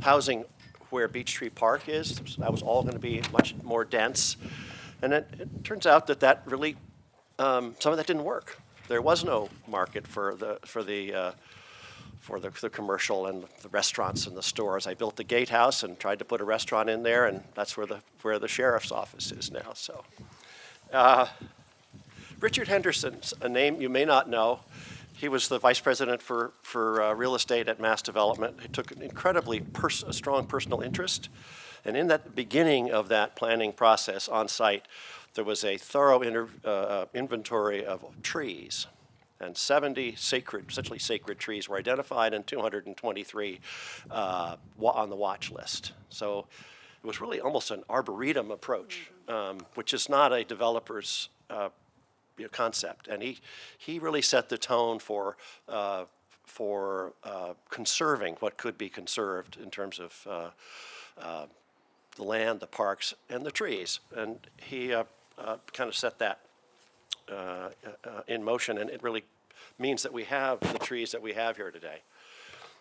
housing where Beech Tree Park is. That was all going to be much more dense, and it turns out that really some of that didn't work. There was no market for the commercial and the restaurants and the stores. I built the gatehouse and tried to put a restaurant in there, and that's where the sheriff's office is now. So, Richard Henderson's a name you may not know. He was the vice president for real estate at Mass Development. He took an incredibly strong personal interest, and in that beginning of that planning process on site, there was a thorough inventory of trees, and 70 essentially sacred trees were identified, and 223 on the watch list. So it was really almost an arboretum approach, which is not a developer's concept. And he really set the tone for conserving what could be conserved in terms of the land, the parks, and the trees. And he kind of set that in motion, and it really means that we have the trees that we have here today.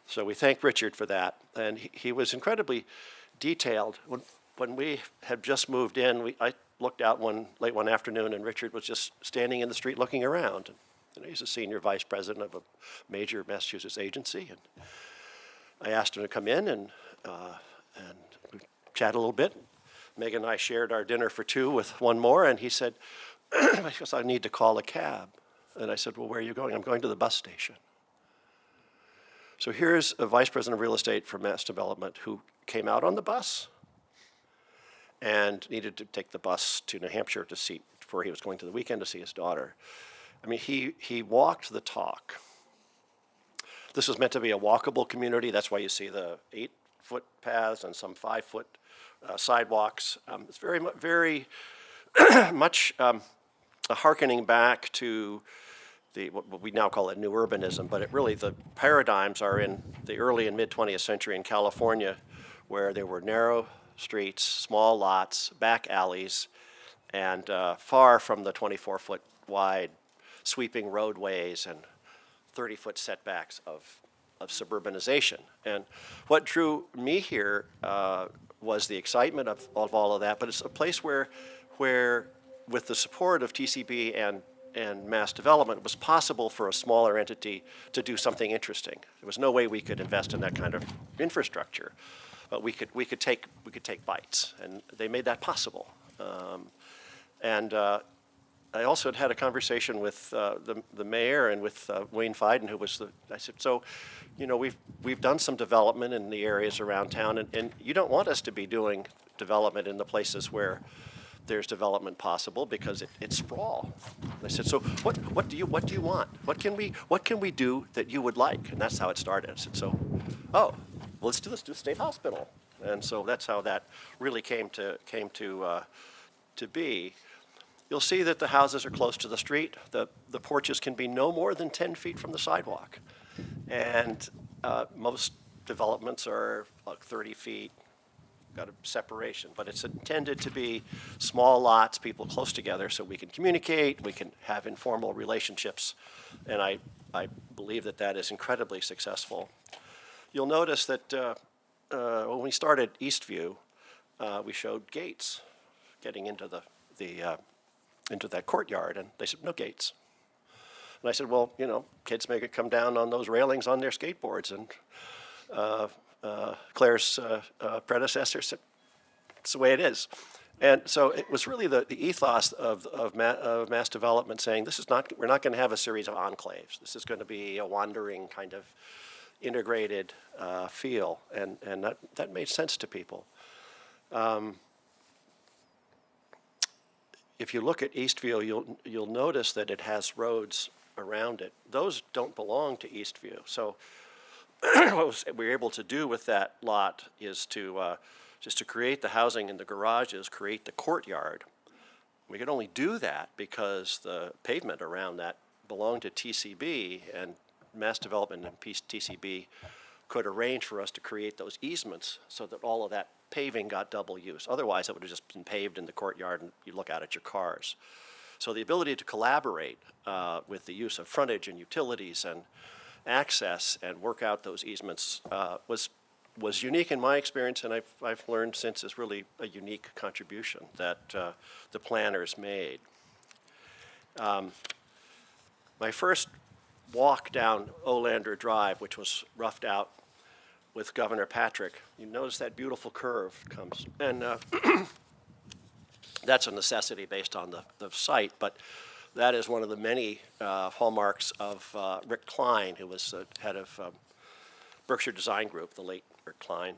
So we thank Richard for that. And he was incredibly detailed. When we had just moved in, I looked out late one afternoon, and Richard was just standing in the street looking around. And he's a senior vice president of a major Massachusetts agency. And I asked him to come in, and we chatted a little bit. Megan and I shared our dinner for two with one more, and he said, I guess I need to call a cab. And I said, well, where are you going? I'm going to the bus station. So here's a vice president of real estate for Mass Development who came out on the bus and needed to take the bus to New Hampshire to see, before he was going to the weekend to see his daughter. I mean, he walked the talk. This was meant to be a walkable community. That's why you see the 8-foot paths and some 5-foot sidewalks. It's very much a hearkening back to what we now call it new urbanism, but really the paradigms are in the early and mid 20th century in California, where there were narrow streets, small lots, back alleys, and far from the 24-foot wide sweeping roadways and 30-foot setbacks of suburbanization. And what drew me here was the excitement of all of that, but it's a place where with the support of TCB and Mass Development, it was possible for a smaller entity to do something interesting. There was no way we could invest in that kind of infrastructure, but we could take bites, and they made that possible. I also had a conversation with the mayor and with Wayne Fiden, who was I said, so, you know, we've done some development in the areas around town, and you don't want us to be doing development in the places where there's development possible, because it's sprawl. And I said, so what do you want? What can we do that you would like? And that's how it started. I said, so, well, let's do State Hospital. And so that's how that really came to be. You'll see that the houses are close to the street. The porches can be no more than 10 feet from the sidewalk. And most developments are like 30 feet, got a separation. But it's intended to be small lots, people close together, so we can communicate, we can have informal relationships. And I believe that is incredibly successful. You'll notice that when we started Eastview, we showed gates getting into into that courtyard, and they said, no gates. And I said, well, you know, kids make it come down on those railings on their skateboards. And Claire's predecessor said, it's the way it is. And so it was really the ethos of Mass Development saying, we're not going to have a series of enclaves. This is going to be a wandering kind of integrated feel, and that made sense to people. If you look at Eastview, you'll notice that it has roads around it. Those don't belong to Eastview. So what we were able to do with that lot is to just to create the housing in the garages, create the courtyard. We could only do that because the pavement around that belonged to TCB, and Mass Development and TCB could arrange for us to create those easements so that all of that paving got double use. Otherwise, it would have just been paved in the courtyard and you look out at your cars. So the ability to collaborate with the use of frontage and utilities and access and work out those easements was unique in my experience, and I've learned since is really a unique contribution that the planners made. My first walk down Olander Drive, which was roughed out with Governor Patrick, you notice that beautiful curve comes. And that's a necessity based on the site, but that is one of the many hallmarks of Rick Klein, who was head of Berkshire Design Group, the late Rick Klein.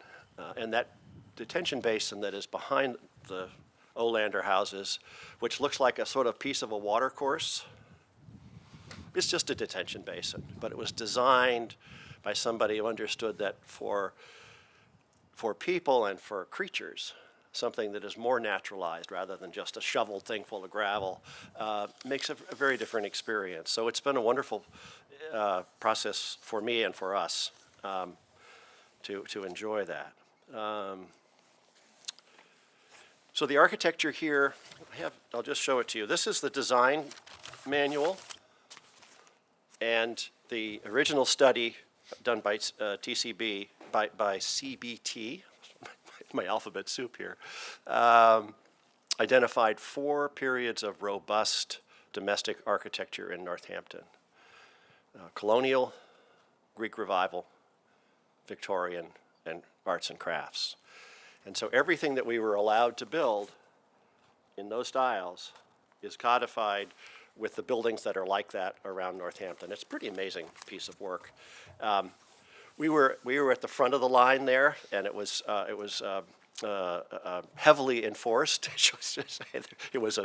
And that detention basin that is behind the Olander houses, which looks like a sort of piece of a water course, it's just a detention basin, but it was designed by somebody who understood that for people and for creatures, something that is more naturalized rather than just a shoveled thing full of gravel makes a very different experience. So it's been a wonderful process for me and for us to enjoy that. So the architecture here, I'll just show it to you. This is the design manual, and the original study done by TCB, by CBT, my alphabet soup here, identified 4 periods of robust domestic architecture in Northampton. Colonial, Greek Revival, Victorian, and arts and crafts. And so everything that we were allowed to build in those styles is codified with the buildings that are like that around Northampton. It's a pretty amazing piece of work. We were at the front of the line there, and it was heavily enforced. It was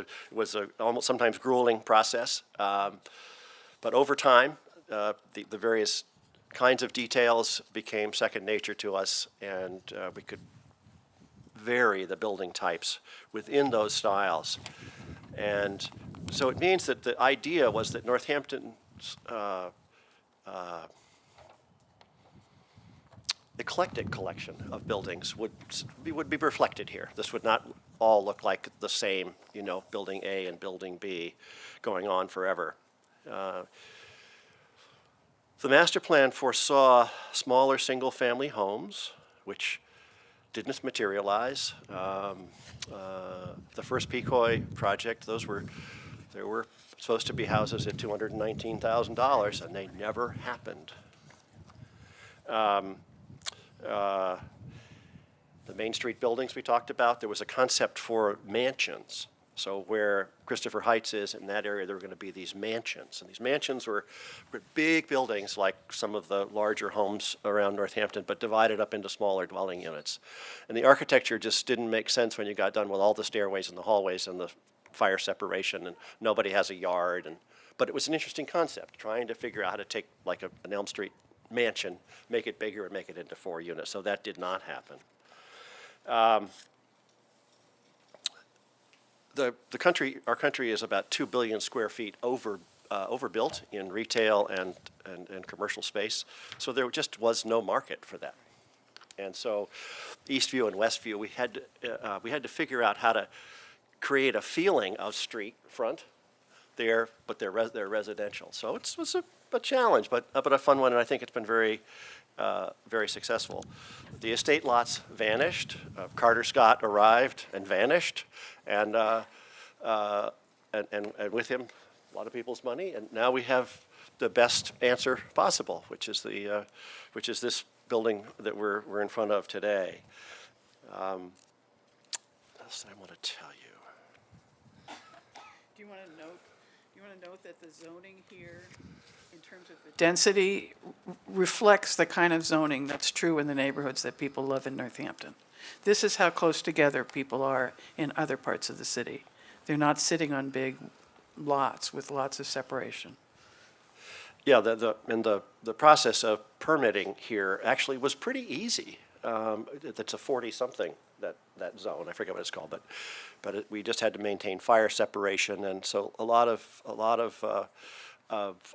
a almost sometimes grueling process, but over time, the various kinds of details became second nature to us, and we could vary the building types within those styles. And so it means that the idea was that Northampton's eclectic collection of buildings would be reflected here. This would not all look like the same, building A and building B going on forever. The master plan foresaw smaller single-family homes, which didn't materialize. The first Pecoy project, there were supposed to be houses at $219,000, and they never happened. The Main Street buildings we talked about, there was a concept for mansions. So where Christopher Heights is, in that area, there were going to be these mansions. And these mansions were big buildings like some of the larger homes around Northampton, but divided up into smaller dwelling units. And the architecture just didn't make sense when you got done with all the stairways and the hallways and the fire separation, and nobody has a yard. But it was an interesting concept, trying to figure out how to take like an Elm Street mansion, make it bigger and make it into 4 units. So that did not happen. Our country is about 2 billion square feet overbuilt in retail and commercial space. So there just was no market for that. And so Eastview and Westview, we had to figure out how to create a feeling of street front there, but they're residential. So it was a challenge, but a fun one, and I think it's been very successful. The estate lots vanished. Carter Scott arrived and vanished, and with him, a lot of people's money. And now we have the best answer possible, which is this building that we're in front of today. What else did I want to tell you? Do you want to note that the zoning here, in terms of the density, reflects the kind of zoning that's true in the neighborhoods that people love in Northampton. This is how close together people are in other parts of the city. They're not sitting on big lots with lots of separation. Yeah, the process of permitting here actually was pretty easy. It's a 40-something, that zone. I forget what it's called, but we just had to maintain fire separation, and so a lot of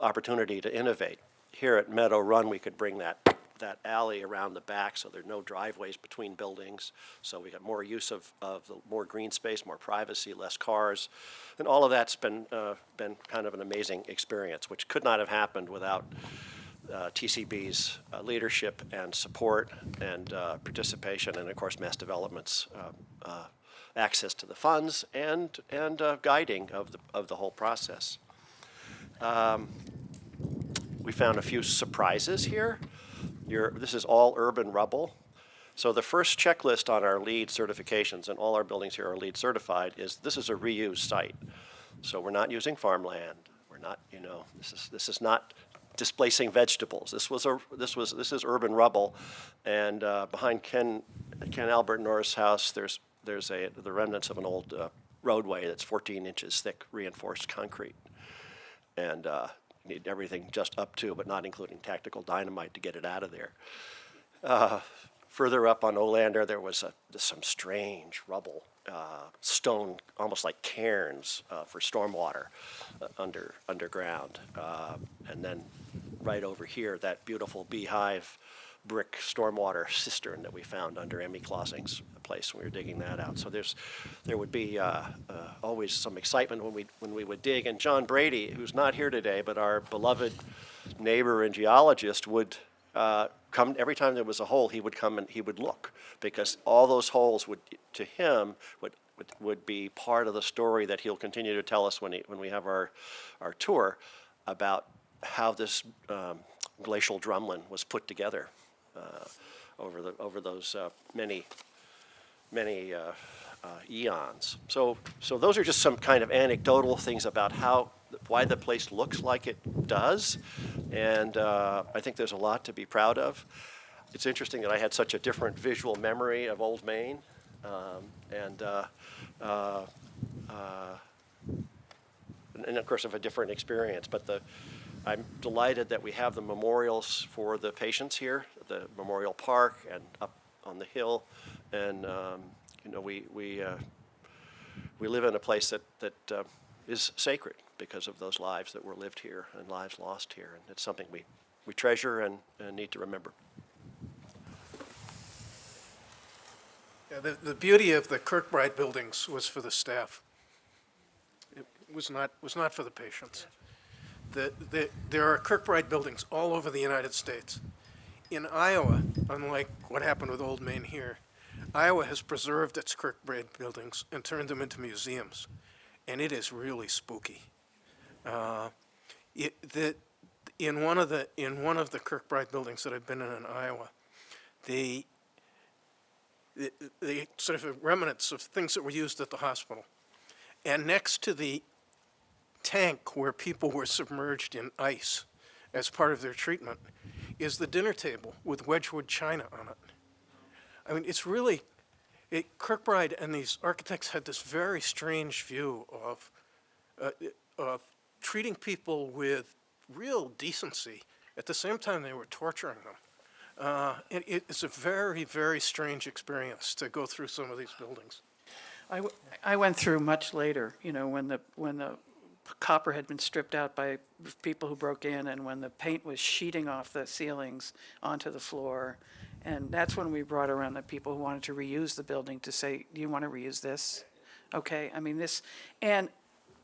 opportunity to innovate. Here at Meadow Run, we could bring that alley around the back, so there are no driveways between buildings. So we got more use of the more green space, more privacy, less cars, and all of that's been kind of an amazing experience, which could not have happened without TCB's leadership and support and participation, and of course Mass Development's access to the funds and guiding of the whole process. We found a few surprises here. This is all urban rubble. So the first checklist on our LEED certifications, and all our buildings here are LEED certified, is this is a reused site. So we're not using farmland. We're not, this is not displacing vegetables. This is urban rubble, and behind Ken Albert Norris' house, there's the remnants of an old roadway that's 14 inches thick, reinforced concrete, and need everything just up to, but not including tactical dynamite to get it out of there. Further up on Olander, there was some strange rubble, stone, almost like cairns for stormwater underground. And then right over here, that beautiful beehive brick stormwater cistern that we found under Emmy Clausing's place when we were digging that out. So there would be always some excitement when we would dig. And John Brady, who's not here today, but our beloved neighbor and geologist, would come every time there was a hole. He would come and he would look, because all those holes would, to him, would be part of the story that he'll continue to tell us when we have our tour about how this glacial drumlin was put together over those many eons. So those are just some kind of anecdotal things about why the place looks like it does, and I think there's a lot to be proud of. It's interesting that I had such a different visual memory of Old Main, and of course of a different experience. But I'm delighted that we have the memorials for the patients here, the Memorial Park and up on the hill, and we live in a place that is sacred because of those lives that were lived here and lives lost here, and it's something we treasure and need to remember. Yeah, the beauty of the Kirkbride Buildings was for the staff. It was not for the patients. There are Kirkbride Buildings all over the United States. In Iowa, unlike what happened with Old Main here, Iowa has preserved its Kirkbride Buildings and turned them into museums, and it is really spooky. In one of the Kirkbride Buildings that I've been in Iowa, the sort of remnants of things that were used at the hospital. And next to the tank where people were submerged in ice as part of their treatment is the dinner table with Wedgwood china on it. I mean, it's really, Kirkbride and these architects had this very strange view of treating people with real decency at the same time they were torturing them. It's a very, very strange experience to go through some of these buildings. I went through much later, when the copper had been stripped out by people who broke in, and when the paint was sheeting off the ceilings onto the floor. And that's when we brought around the people who wanted to reuse the building to say, do you want to reuse this? Okay, I mean this. And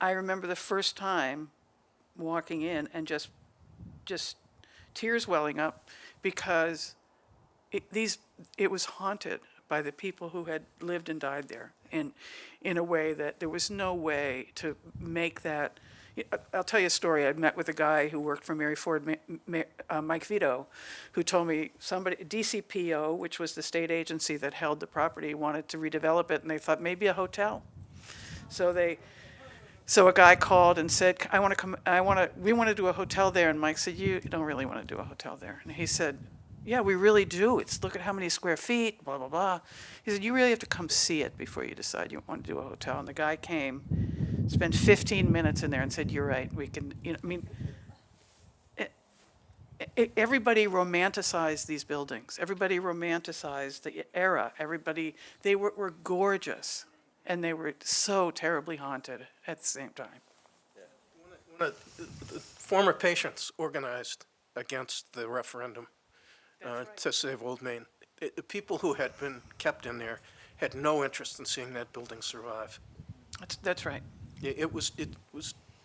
I remember the first time walking in and just tears welling up, because it was haunted by the people who had lived and died there in a way that there was no way to make that. I'll tell you a story. I met with a guy who worked for Mary Ford, Mike Vito, who told me DCPO, which was the state agency that held the property, wanted to redevelop it, and they thought maybe a hotel. So a guy called and said, we want to do a hotel there. And Mike said, you don't really want to do a hotel there. And he said, yeah, we really do. Look at how many square feet, blah, blah, blah. He said, you really have to come see it before you decide you want to do a hotel. And the guy came, spent 15 minutes in there and said, you're right, we can, everybody romanticized these buildings. Everybody romanticized the era. They were gorgeous. And they were so terribly haunted at the same time. One of the former patients organized against the referendum to save Old Main. The people who had been kept in there had no interest in seeing that building survive. That's right. It was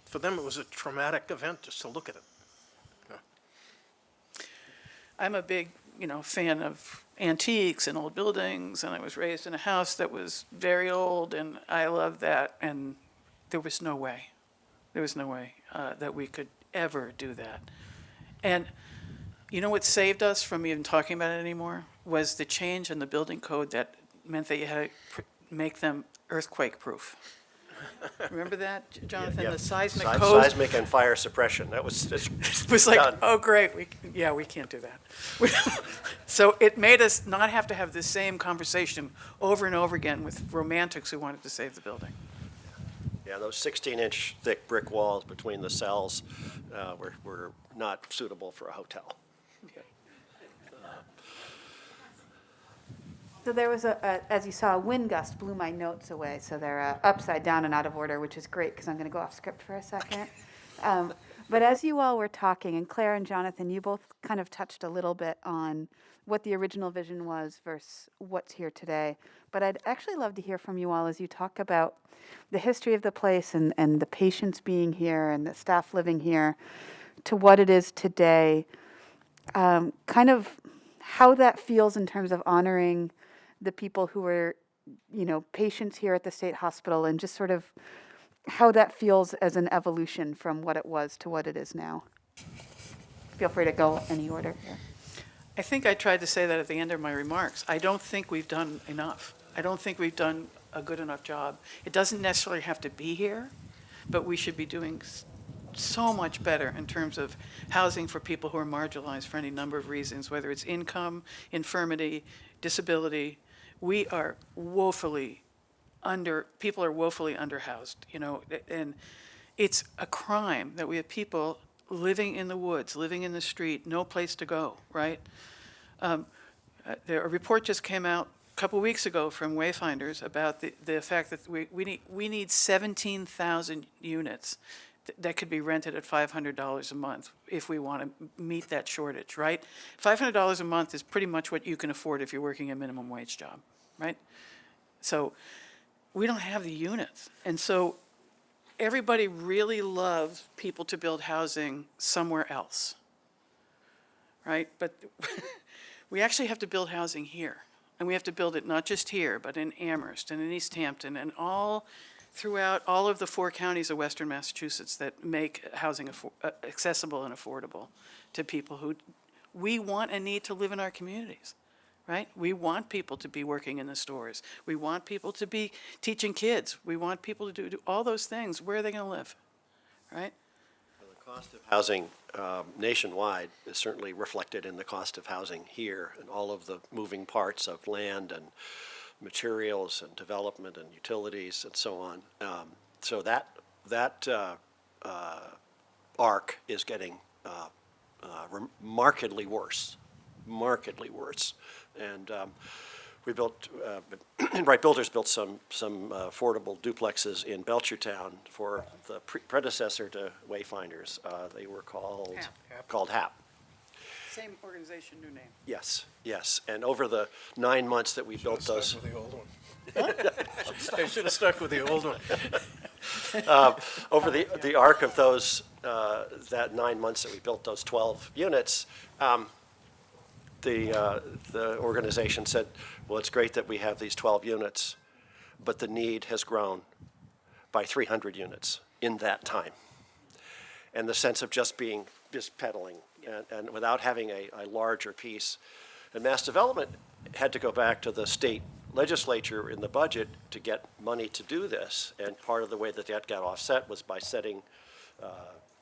for them. It was a traumatic event just to look at it. Yeah. I'm a big, fan of antiques and old buildings, and I was raised in a house that was very old, and I love that. And there was no way that we could ever do that. And what saved us from even talking about it anymore was the change in the building code that meant that you had to make them earthquake-proof. Remember that, Jonathan? Yeah. The seismic code? Seismic and fire suppression. That was It was like, done. oh, great, we can't do that. So it made us not have to have the same conversation over and over again with romantics who wanted to save the building. Yeah, those 16-inch thick brick walls between the cells were not suitable for a hotel. So there was as you saw, a wind gust blew my notes away. So they're upside down and out of order, which is great because I'm going to go off script for a second. But as you all were talking, and Claire and Jonathan, you both kind of touched a little bit on what the original vision was versus what's here today. But I'd actually love to hear from you all as you talk about the history of the place and the patients being here and the staff living here to what it is today. Kind of how that feels in terms of honoring the people who were, patients here at the state hospital, and just sort of how that feels as an evolution from what it was to what it is now. Feel free to go any order here. I think I tried to say that at the end of my remarks. I don't think we've done enough. I don't think we've done a good enough job. It doesn't necessarily have to be here, but we should be doing so much better in terms of housing for people who are marginalized for any number of reasons, whether it's income, infirmity, disability. We are people are woefully underhoused, and it's a crime that we have people living in the woods, living in the street, no place to go, right? A report just came out a couple weeks ago from Wayfinders about the fact that we need 17,000 units that could be rented at $500 a month if we want to meet that shortage, right? $500 a month is pretty much what you can afford if you're working a minimum wage job, right? So we don't have the units. And so everybody really loves people to build housing somewhere else, right? But we actually have to build housing here. And we have to build it not just here, but in Amherst and in East Hampton and all throughout all of the 4 counties of Western Massachusetts that make housing accessible and affordable to people who we want and need to live in our communities. Right? We want people to be working in the stores. We want people to be teaching kids. We want people to do all those things. Where are they going to live? Right? Well, the cost of housing nationwide is certainly reflected in the cost of housing here and all of the moving parts of land and materials and development and utilities and so on. So that arc is getting markedly worse. And we built, Wright Builders built some affordable duplexes in Belchertown for the predecessor to Wayfinders. They were called HAP. Same organization, new name. Yes. And over the 9 months that we built those, Stuck with the old one. I should have stuck with the old one. over the arc of those that 9 months that we built those 12 units. The organization said, well, it's great that we have these 12 units, but the need has grown by 300 units in that time. And the sense of just peddling and without having a larger piece. And Mass Development had to go back to the state legislature in the budget to get money to do this. And part of the way that got offset was by setting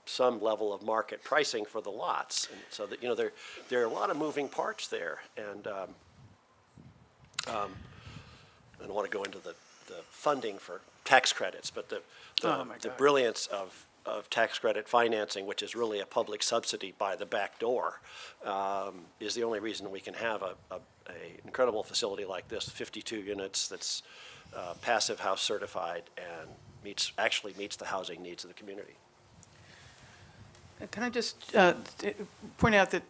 some level of market pricing for the lots, and so that there are a lot of moving parts there, and I don't want to go into the funding for tax credits, but the brilliance of tax credit financing, which is really a public subsidy by the back door, is the only reason we can have a incredible facility like this, 52 units, that's passive house certified and actually meets the housing needs of the community. Can I just point out that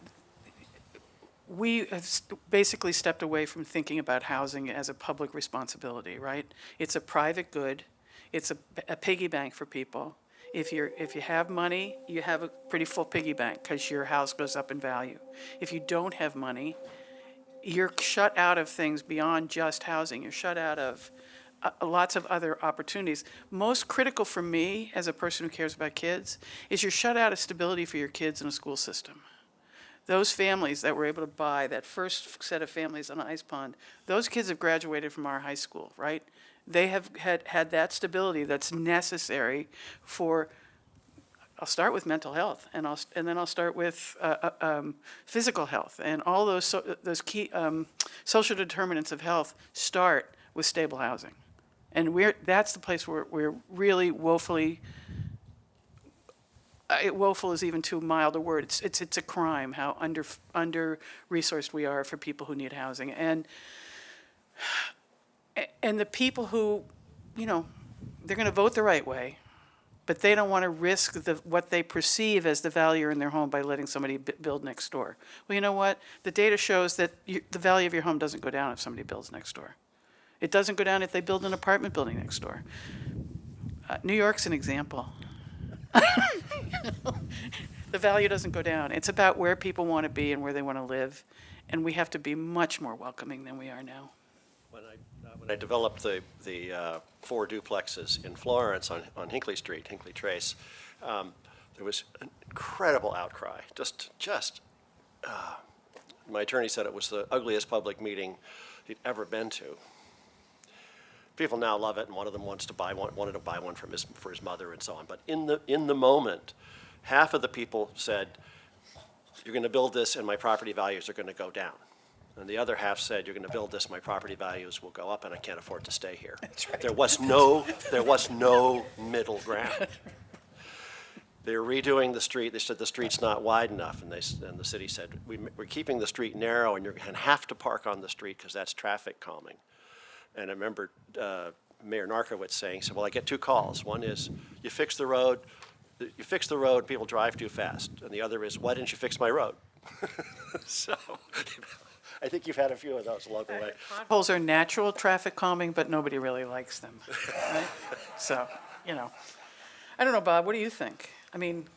we have basically stepped away from thinking about housing as a public responsibility, right? It's a private good. It's a piggy bank for people. If you have money, you have a pretty full piggy bank because your house goes up in value. If you don't have money, you're shut out of things beyond just housing. You're shut out of lots of other opportunities. Most critical for me as a person who cares about kids is you're shut out of stability for your kids in a school system. Those families that were able to buy, that first set of families on Ice Pond, those kids have graduated from our high school, right? They have had that stability that's necessary for, I'll start with mental health, and then I'll start with physical health, and all those key social determinants of health start with stable housing. And that's the place where we're really woefully, woeful is even too mild a word. It's a crime how under-resourced we are for people who need housing. And the people who, they're going to vote the right way. but they don't want to risk what they perceive as the value in their home by letting somebody build next door. Well, you know what? The data shows that the value of your home doesn't go down if somebody builds next door. It doesn't go down if they build an apartment building next door. New York's an example. The value doesn't go down. It's about where people want to be and where they want to live, and we have to be much more welcoming than we are now. When I developed the 4 duplexes in Florence on Hinckley Street, Hinckley Trace, there was an incredible outcry. My attorney said it was the ugliest public meeting he'd ever been to. People now love it, and one of them wanted to buy one for his mother and so on. But in the moment, half of the people said, "You're going to build this, and my property values are going to go down." And the other half said, "You're going to build this, my property values will go up, and I can't afford to stay here." That's right. There was no middle ground. They were redoing the street. They said the street's not wide enough, and the city said, we're keeping the street narrow, and you're going to have to park on the street because that's traffic calming. And I remember Mayor Narkowitz saying, well, I get 2 calls. One is, you fix the road, people drive too fast. And the other is, why didn't you fix my road? So I think you've had a few of those along the way. Potholes are natural traffic calming, but nobody really likes them, right? So, I don't know, Bob, what do you think? I mean,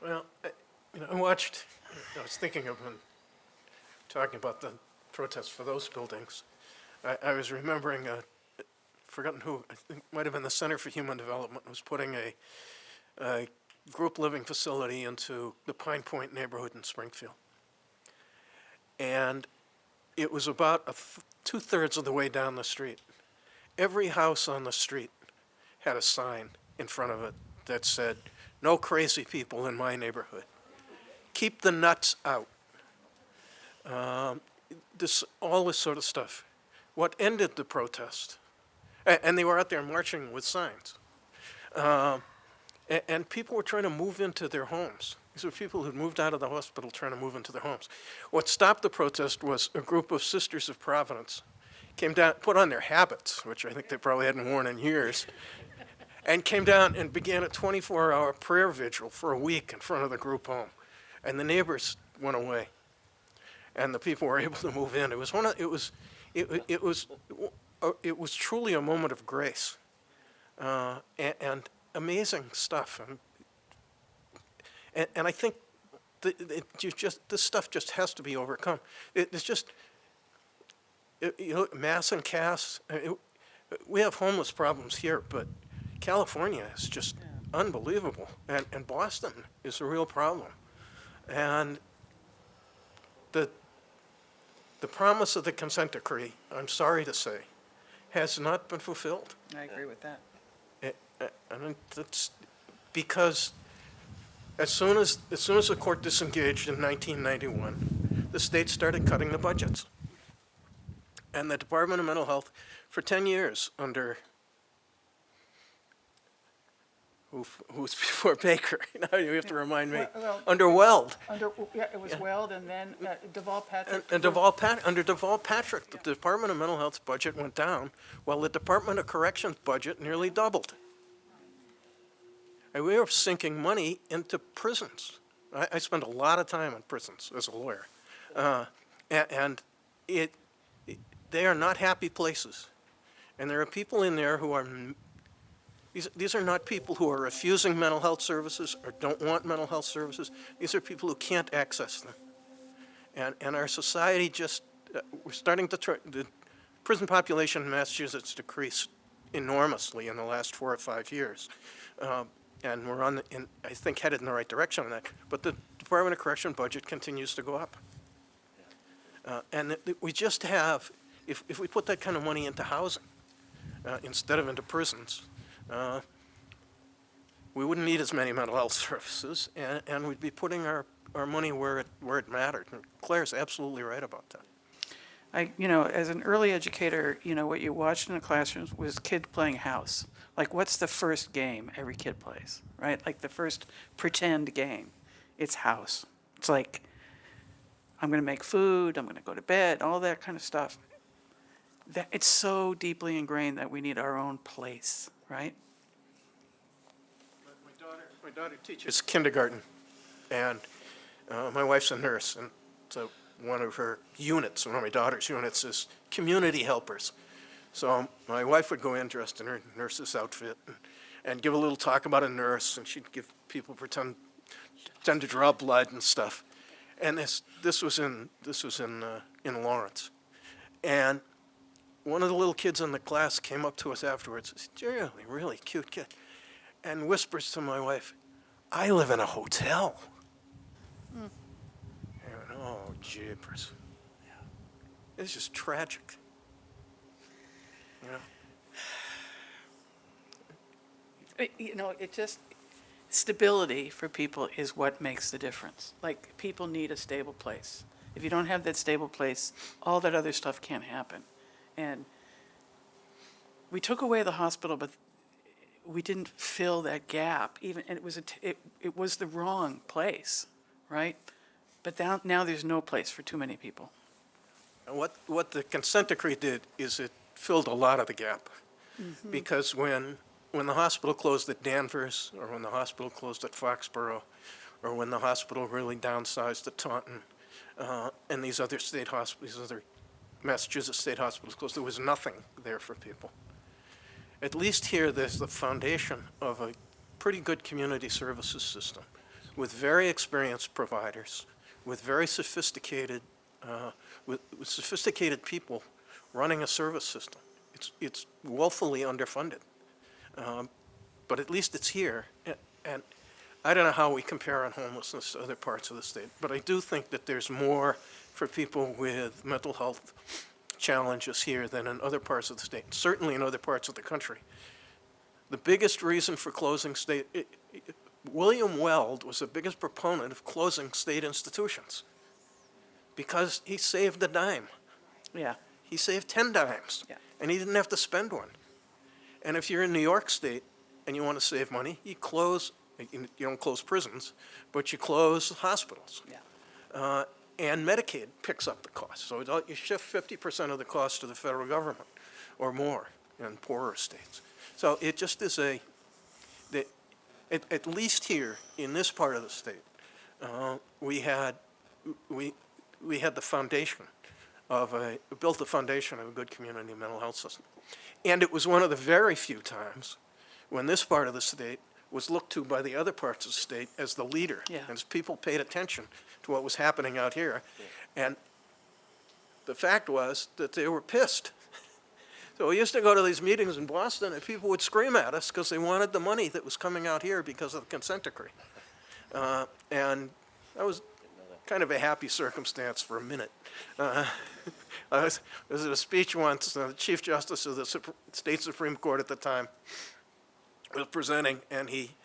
Well, I was thinking of when talking about the protests for those buildings. I was remembering, forgotten who, I think it might have been the Center for Human Development, was putting a group living facility into the Pine Point neighborhood in Springfield. And it was about 2/3 of the way down the street. Every house on the street had a sign in front of it that said, "No crazy people in my neighborhood. Keep the nuts out." All this sort of stuff. What ended the protest, and they were out there marching with signs, and people were trying to move into their homes. These were people who'd moved out of the hospital trying to move into their homes. What stopped the protest was a group of Sisters of Providence came down, put on their habits, which I think they probably hadn't worn in years, and came down and began a 24-hour prayer vigil for a week in front of the group home. And the neighbors went away, and the people were able to move in. It was truly a moment of grace, and amazing stuff. And I think this stuff just has to be overcome. It's just, mass and caste. We have homeless problems here, but California is just unbelievable, and Boston is a real problem. And the promise of the consent decree, I'm sorry to say, has not been fulfilled. I agree with that. And that's because as soon as the court disengaged in 1991, the state started cutting the budgets. And the Department of Mental Health, for 10 years under, who's before Baker? Now you have to remind me. Under Weld. It was Weld, and then Deval Patrick. And under Deval Patrick, the Department of Mental Health's budget went down, while the Department of Corrections budget nearly doubled. And we were sinking money into prisons. I spent a lot of time in prisons as a lawyer. And they are not happy places. And there are people in there who are, these are not people who are refusing mental health services or don't want mental health services. These are people who can't access them. And our society just, we're starting to the prison population in Massachusetts decreased enormously in the last 4 or 5 years. And we're I think, headed in the right direction on that. But the Department of Correction budget continues to go up. And we just have, if we put that kind of money into housing instead of into prisons, we wouldn't need as many mental health services, and we'd be putting our money where it mattered. And Claire's absolutely right about that. As an early educator, what you watched in the classrooms was kids playing house. Like, what's the first game every kid plays, right? Like the first pretend game. It's house. It's like, I'm going to make food, I'm going to go to bed, all that kind of stuff. It's so deeply ingrained that we need our own place, right? My daughter teaches kindergarten, and my wife's a nurse, and so one of her units, one of my daughter's units, is community helpers. So my wife would go in dressed in her nurse's outfit and give a little talk about a nurse, and she'd give people pretend to draw blood and stuff. And this was in Lawrence, and one of the little kids in the class came up to us afterwards and said, "You're really, really cute kid," and whispers to my wife, "I live in a hotel." And I went, "Oh, jeepers." It's just tragic. You know? It just, stability for people is what makes the difference. Like, people need a stable place. If you don't have that stable place, all that other stuff can't happen. And we took away the hospital, but we didn't fill that gap. And it was the wrong place, right? But now there's no place for too many people. And what the consent decree did is it filled a lot of the gap. Because when the hospital closed at Danvers, or when the hospital closed at Foxborough, or when the hospital really downsized at Taunton, and these other Massachusetts state hospitals closed, there was nothing there for people. At least here, there's the foundation of a pretty good community services system with very experienced providers, with very sophisticated, with sophisticated people running a service system. It's woefully underfunded. But at least it's here. And I don't know how we compare on homelessness to other parts of the state, but I do think that there's more for people with mental health challenges here than in other parts of the state, certainly in other parts of the country. The biggest reason for closing William Weld was the biggest proponent of closing state institutions because he saved a dime. Yeah. He saved 10 dimes, Yeah. and he didn't have to spend one. And if you're in New York State and you want to save money, you don't close prisons, but you close hospitals. Yeah. And Medicaid picks up the cost. So you shift 50% of the cost to the federal government or more in poorer states. So it just is at least here in this part of the state, we had the foundation built the foundation of a good community mental health system. And it was one of the very few times when this part of the state was looked to by the other parts of the state as the leader. Yeah. As people paid attention to what was happening out here. And the fact was that they were pissed. So we used to go to these meetings in Boston and people would scream at us because they wanted the money that was coming out here because of the consent decree. And that was kind of a happy circumstance for a minute. I was at a speech once, the Chief Justice of the State Supreme Court at the time was presenting, and he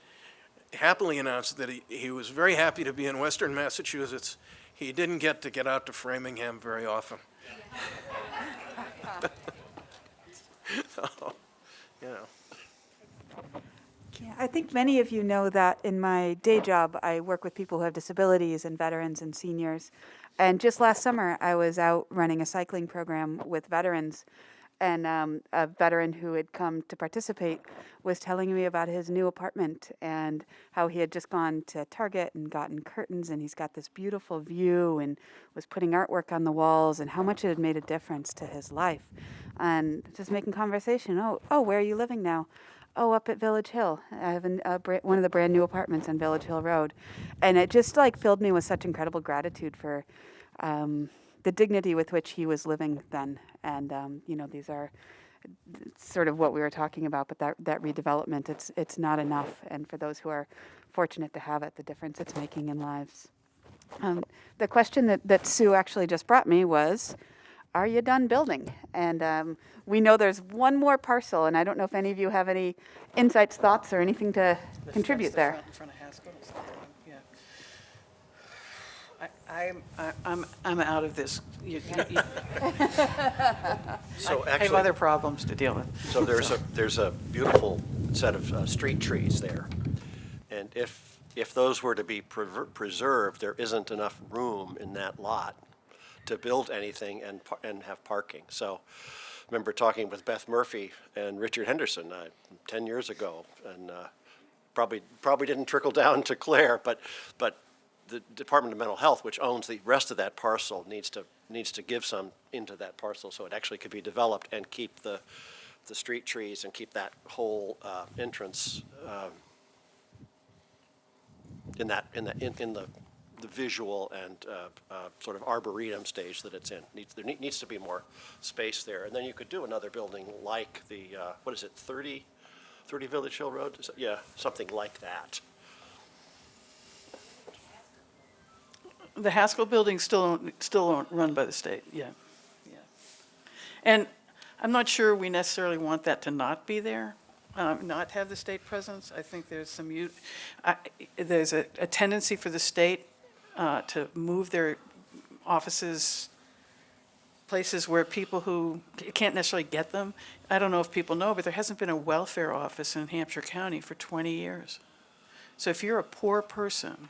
happily announced that he was very happy to be in Western Massachusetts. He didn't get to get out to Framingham very often. So, you know. Yeah, I think many of you know that in my day job, I work with people who have disabilities and veterans and seniors. And just last summer, I was out running a cycling program with veterans. And a veteran who had come to participate was telling me about his new apartment and how he had just gone to Target and gotten curtains, and he's got this beautiful view and was putting artwork on the walls, and how much it had made a difference to his life. And just making conversation. Oh, where are you living now? Oh, up at Village Hill. I have one of the brand new apartments on Village Hill Road. And it just filled me with such incredible gratitude for the dignity with which he was living then. And, these are sort of what we were talking about, but that redevelopment, it's not enough. And for those who are fortunate to have it, the difference it's making in lives. The question that Sue actually just brought me was, are you done building? And we know there's one more parcel, and I don't know if any of you have any insights, thoughts, or anything to contribute there. In front of Haskell, yeah. I'm out of this. So I have actually, other problems to deal with. so there's a beautiful set of street trees there. And if those were to be preserved, there isn't enough room in that lot to build anything and have parking. So I remember talking with Beth Murphy and Richard Henderson 10 years ago, and probably didn't trickle down to Clare, but the Department of Mental Health, which owns the rest of that parcel, needs to give some into that parcel so it actually could be developed and keep the street trees and keep that whole entrance in the visual and sort of arboretum stage that it's in. There needs to be more space there, and then you could do another building like the 30 Village Hill Road? Yeah, something like that. The Haskell Building's still run by the state, yeah. And I'm not sure we necessarily want that to not be there, not have the state presence. I think there's there's a tendency for the state to move their offices places where people who can't necessarily get them. I don't know if people know, but there hasn't been a welfare office in Hampshire County for 20 years. So if you're a poor person,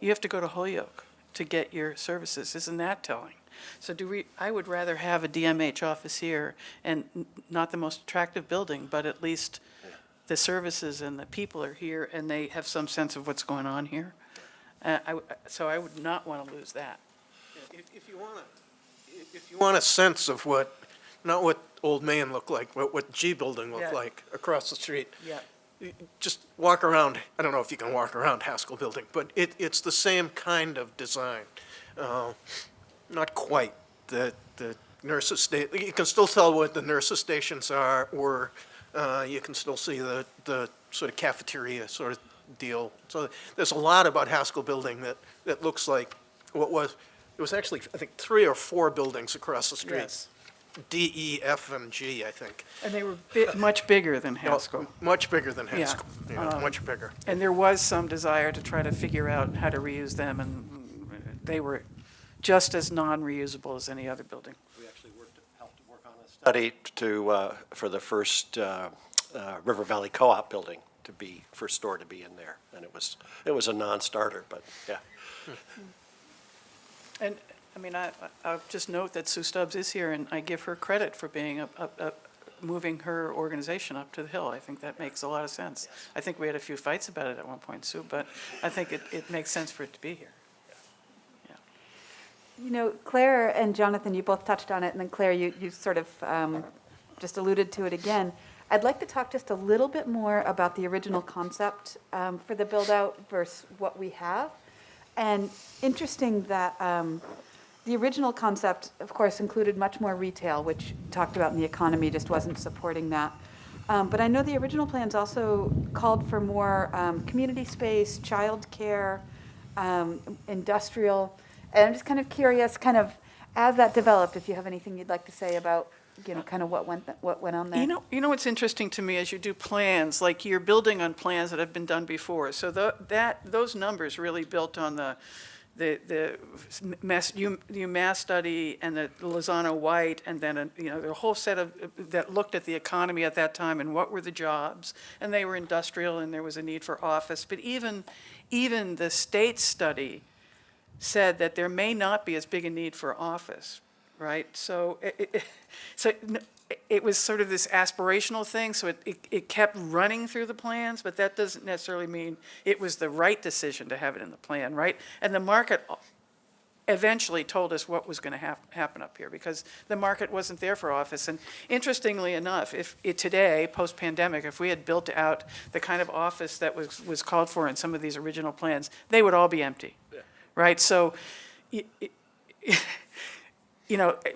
you have to go to Holyoke to get your services. Isn't that telling? So I would rather have a DMH office here, and not the most attractive building, but at least the services and the people are here and they have some sense of what's going on here. So I would not want to lose that. If you want a sense of not what Old Main looked like, but what G Building looked Yeah. like across the street, Yeah. just walk around. I don't know if you can walk around Haskell Building, but it's the same kind of design. Not quite. The nurses' station, you can still tell what the nurses' stations are, or you can still see the sort of cafeteria sort of deal. So there's a lot about Haskell Building that looks like what was. It was actually, I think, 3 or 4 buildings across the street. Yes. D, E, F, and G, I think. And they were much bigger than Haskell. Much bigger than Yeah. Haskell. Yeah, much bigger. And there was some desire to try to figure out how to reuse them, and they were just as non-reusable as any other building. We actually helped to work on a study for the first River Valley Co-op building first store to be in there, and it was a non-starter, but yeah. And, I mean, I'll just note that Sue Stubbs is here, and I give her credit for being moving her organization up to the Hill. I think that makes a lot of sense. I think we had a few fights about it at one point, Sue, but I think it makes sense for it to be here. You know, Claire and Jonathan, you both touched on it, and then Claire, you sort of just alluded to it again. I'd like to talk just a little bit more about the original concept for the build-out versus what we have. And interesting that the original concept, of course, included much more retail, which talked about in the economy just wasn't supporting that. But I know the original plans also called for more community space, childcare, industrial. And I'm just kind of curious, kind of as that developed, if you have anything you'd like to say about, kind of what went on there. You know what's interesting to me as you do plans, like you're building on plans that have been done before. So those numbers really built on the UMass study and the Lozano White, and then the whole set of that looked at the economy at that time and what were the jobs, and they were industrial and there was a need for office. But even the state study said that there may not be as big a need for office, right? So it was sort of this aspirational thing, so it kept running through the plans, but that doesn't necessarily mean it was the right decision to have it in the plan, right? And the market eventually told us what was going to happen up here, because the market wasn't there for office. And interestingly enough, today, post-pandemic, if we had built out the kind of office that was called for in some of these original plans, they would all be empty. Yeah. Right, so,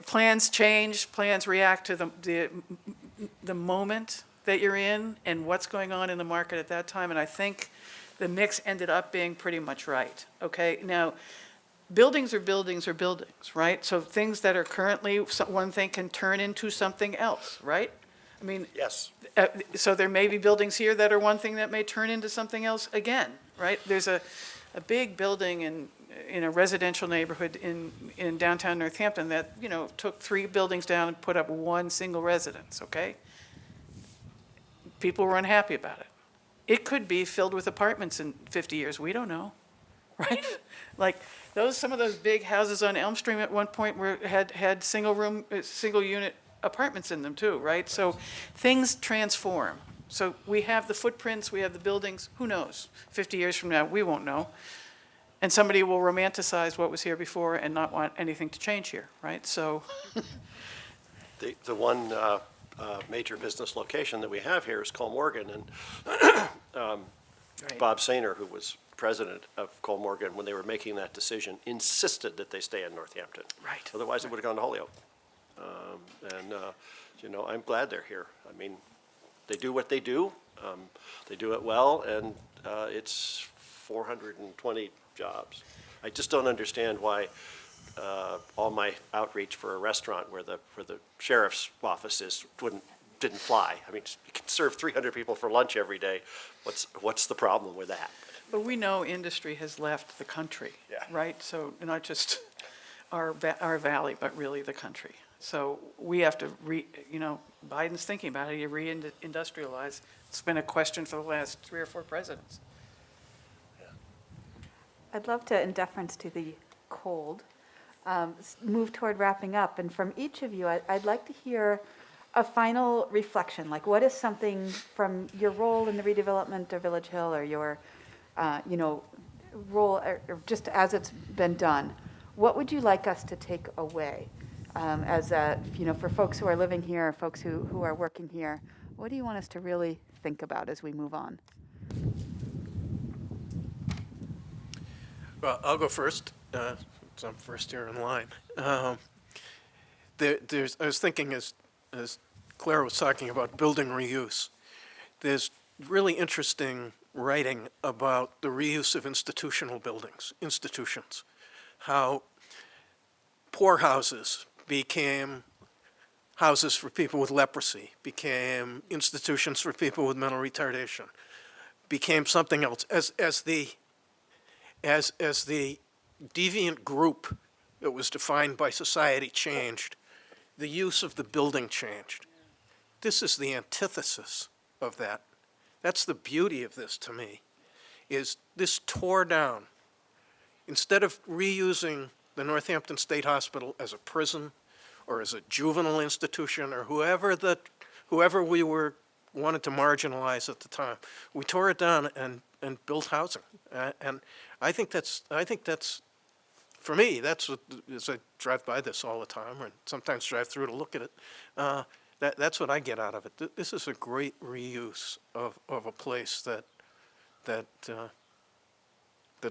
plans change, plans react to the moment that you're in and what's going on in the market at that time, and I think the mix ended up being pretty much right, okay? Now, buildings are buildings are buildings, right? So things that are currently one thing can turn into something else, right? I mean, Yes. So there may be buildings here that are one thing that may turn into something else again, right? There's a big building in a residential neighborhood in downtown Northampton that, took 3 buildings down and put up 1 single residence, okay? People were unhappy about it. It could be filled with apartments in 50 years, we don't know, right? Like, some of those big houses on Elm Street at one point had single unit apartments in them too, right? So things transform, So we have the footprints, we have the buildings, who knows? 50 years from now, we won't know. And somebody will romanticize what was here before and not want anything to change here, right? So, The one major business location that we have here is Cole Morgan, and Bob Sainer, who was president of Cole Morgan, when they were making that decision, insisted that they stay in Northampton. Right. Otherwise, it would have gone to Holyoke. I'm glad they're here. I mean, they do what they do. They do it well, and it's 420 jobs. I just don't understand why all my outreach for a restaurant where the sheriff's office is didn't fly. I mean, you can serve 300 people for lunch every day. What's the problem with that? but we know industry has left the country, Yeah. right? So not just our valley, but really the country. So we have to Biden's thinking about how you reindustrialize. It's been a question for the last 3 or 4 presidents. I'd love to, in deference to the cold, move toward wrapping up. And from each of you, I'd like to hear a final reflection. Like, what is something from your role in the redevelopment of Village Hill, or your, role, or just as it's been done? What would you like us to take away for folks who are living here, or folks who are working here? What do you want us to really think about as we move on? Well, I'll go first, since I'm first here in line. I was thinking as Claire was talking about building reuse, there's really interesting writing about the reuse of institutional buildings, institutions, how poorhouses became houses for people with leprosy, became institutions for people with mental retardation, became something else. As the deviant group that was defined by society changed, the use of the building changed. This is the antithesis of that. That's the beauty of this to me, is this tore down. Instead of reusing the Northampton State Hospital as a prison or as a juvenile institution or whoever we wanted to marginalize at the time, we tore it down and built housing. And I think that's, for me, that's what, as I drive by this all the time, or sometimes drive through to look at it, that's what I get out of it. This is a great reuse of a place that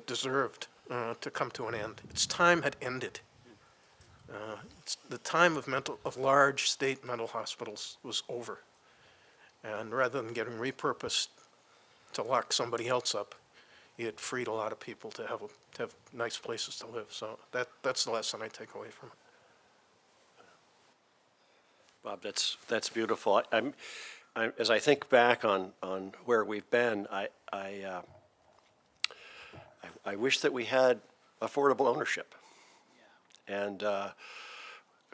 deserved to come to an end. Its time had ended. The time of large state mental hospitals was over. And rather than getting repurposed to lock somebody else up, it freed a lot of people to have nice places to live. So that's the lesson I take away from it. Bob, that's beautiful. As I think back on where we've been, I wish that we had affordable ownership. And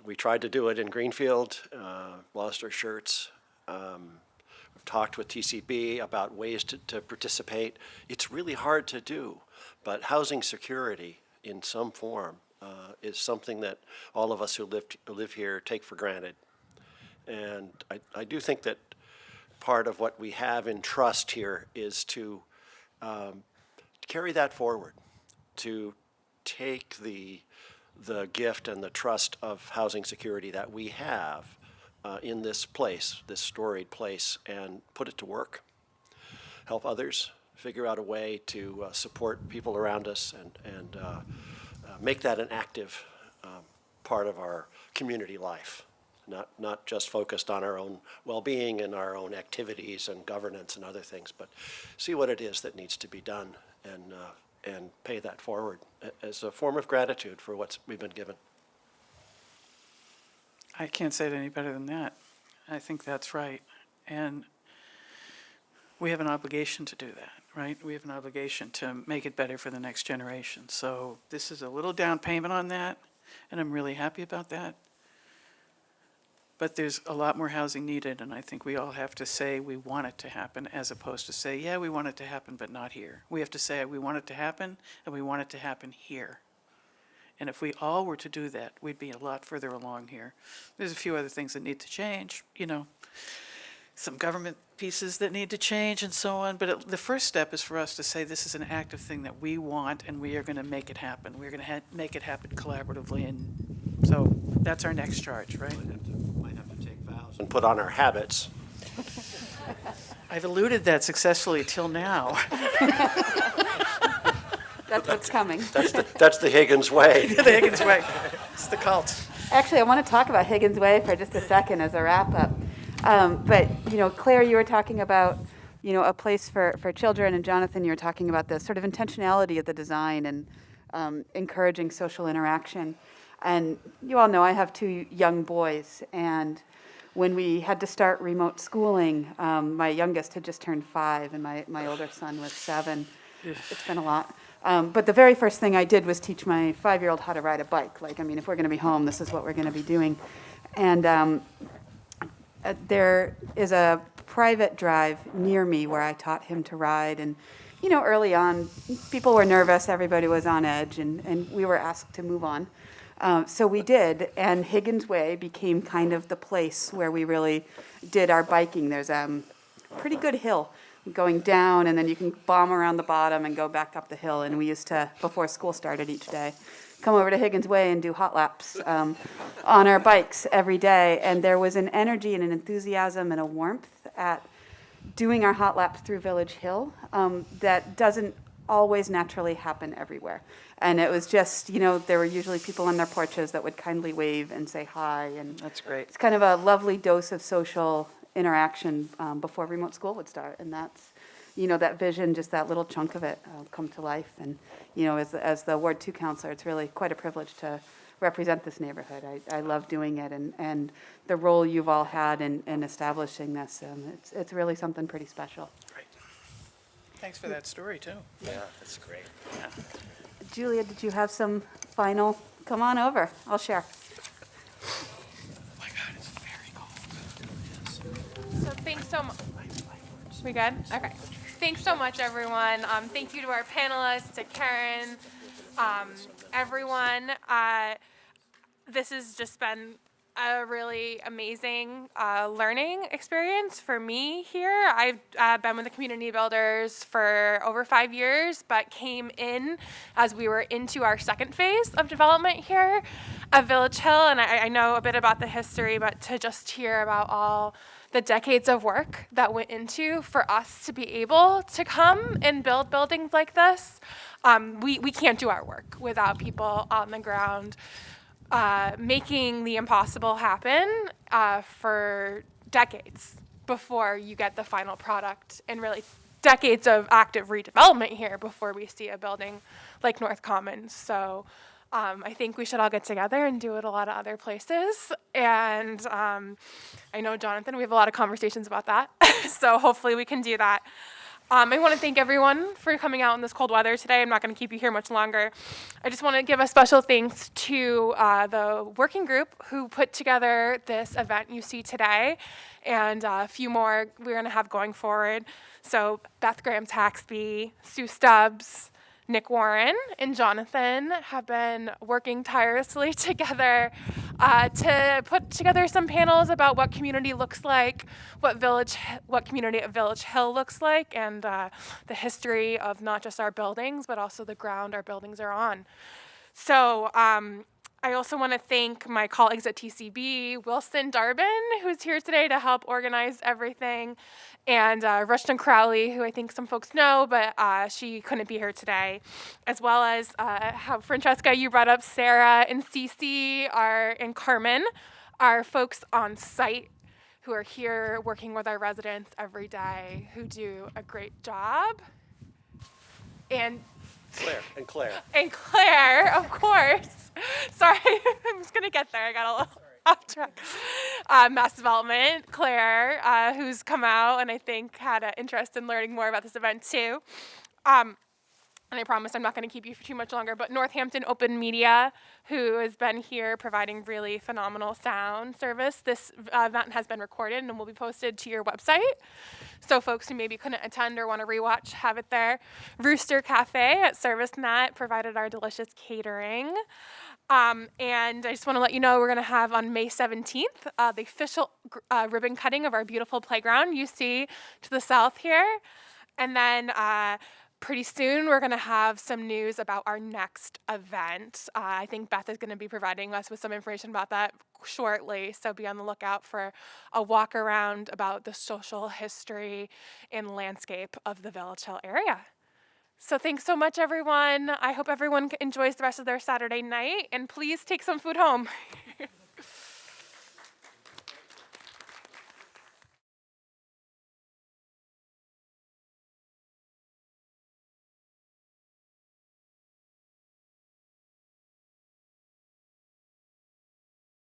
we tried to do it in Greenfield, lost our shirts. We've talked with TCB about ways to participate. It's really hard to do, but housing security in some form is something that all of us who live here take for granted. And I do think that part of what we have in trust here is to carry that forward, to take the gift and the trust of housing security that we have in this place, this storied place, and put it to work. Help others figure out a way to support people around us and make that an active part of our community life. Not just focused on our own well-being and our own activities and governance and other things, but see what it is that needs to be done and pay that forward as a form of gratitude for what we've been given. I can't say it any better than that. I think that's right. And we have an obligation to do that, right? We have an obligation to make it better for the next generation. So this is a little down payment on that, and I'm really happy about that. But there's a lot more housing needed, and I think we all have to say we want it to happen, as opposed to say, yeah, we want it to happen, but not here. We have to say we want it to happen, and we want it to happen here. And if we all were to do that, we'd be a lot further along here. There's a few other things that need to change, some government pieces that need to change and so on. But the first step is for us to say this is an active thing that we want, and we are going to make it happen. We're going to make it happen collaboratively, and so that's our next charge, right? Might have to take vows and put on our habits. I've eluded that successfully till now. That's what's coming. That's the Higgins way. The Higgins way. It's the cult. Actually, I want to talk about Higgins Way for just a second as a wrap-up. But, Claire, you were talking about, a place for children, and Jonathan, you were talking about the sort of intentionality of the design and encouraging social interaction. And you all know I have 2 young boys, and when we had to start remote schooling, my youngest had just turned 5, and my older son was 7. It's been a lot. But the very first thing I did was teach my 5-year-old how to ride a bike. If we're going to be home, this is what we're going to be doing. And there is a private drive near me where I taught him to ride. And, early on, people were nervous, everybody was on edge, and we were asked to move on. So we did, and Higgins Way became kind of the place where we really did our biking. There's a pretty good hill going down, and then you can bomb around the bottom and go back up the hill. And we used to, before school started each day, come over to Higgins Way and do hot laps on our bikes every day. And there was an energy and an enthusiasm and a warmth at doing our hot laps through Village Hill that doesn't always naturally happen everywhere. And it was just, there were usually people on their porches that would kindly wave and say hi. And That's great. it's kind of a lovely dose of social interaction before remote school would start. And that's, that vision, just that little chunk of it come to life. And, as the Ward 2 counselor, it's really quite a privilege to represent this neighborhood. I love doing it, and the role you've all had in establishing this, it's really something pretty special. Great. Thanks for that story, too. Yeah, that's great. Yeah. Julia, did you have some final? Come on over. I'll share. Oh, my God, it's very cold. So thanks so much. We good? Okay. Thanks so much, everyone. Thank you to our panelists, to Karen, everyone. This has just been a really amazing learning experience for me here. I've been with the community builders for over 5 years, but came in as we were into our second phase of development here at Village Hill. And I know a bit about the history, but to just hear about all the decades of work that went into for us to be able to come and build buildings like this, we can't do our work without people on the ground making the impossible happen for decades before you get the final product, and really decades of active redevelopment here before we see a building like North Commons. So I think we should all get together and do it a lot of other places. And I know, Jonathan, we have a lot of conversations about that. So hopefully we can do that. I want to thank everyone for coming out in this cold weather today. I'm not going to keep you here much longer. I just want to give a special thanks to the working group who put together this event you see today, and a few more we're going to have going forward. So Beth Graham-Taxby, Sue Stubbs, Nick Warren, and Jonathan have been working tirelessly together to put together some panels about what community looks like, what community at Village Hill looks like, and the history of not just our buildings, but also the ground our buildings are on. So I also want to thank my colleagues at TCB, Wilson Darbin, who's here today to help organize everything, and Rushton Crowley, who I think some folks know, but she couldn't be here today, as well as how Francesca, you brought up Sarah and Cece and Carmen, our folks on site who are here working with our residents every day, who do a great job. And Claire. And Claire, of course. Sorry, I'm just going to get there. I got a little off track. Mass Development, Claire, who's come out and I think had an interest in learning more about this event too. And I promise I'm not going to keep you for too much longer, but Northampton Open Media, who has been here providing really phenomenal sound service. This event has been recorded and will be posted to your website. So folks who maybe couldn't attend or want to rewatch have it there. Rooster Cafe at ServiceNet provided our delicious catering. And I just want to let you know we're going to have on May 17th the official ribbon cutting of our beautiful playground you see to the south here. And then pretty soon we're going to have some news about our next event. I think Beth is going to be providing us with some information about that shortly. So be on the lookout for a walk around about the social history and landscape of the Village Hill area. So thanks so much, everyone. I hope everyone enjoys the rest of their Saturday night, and please take some food home.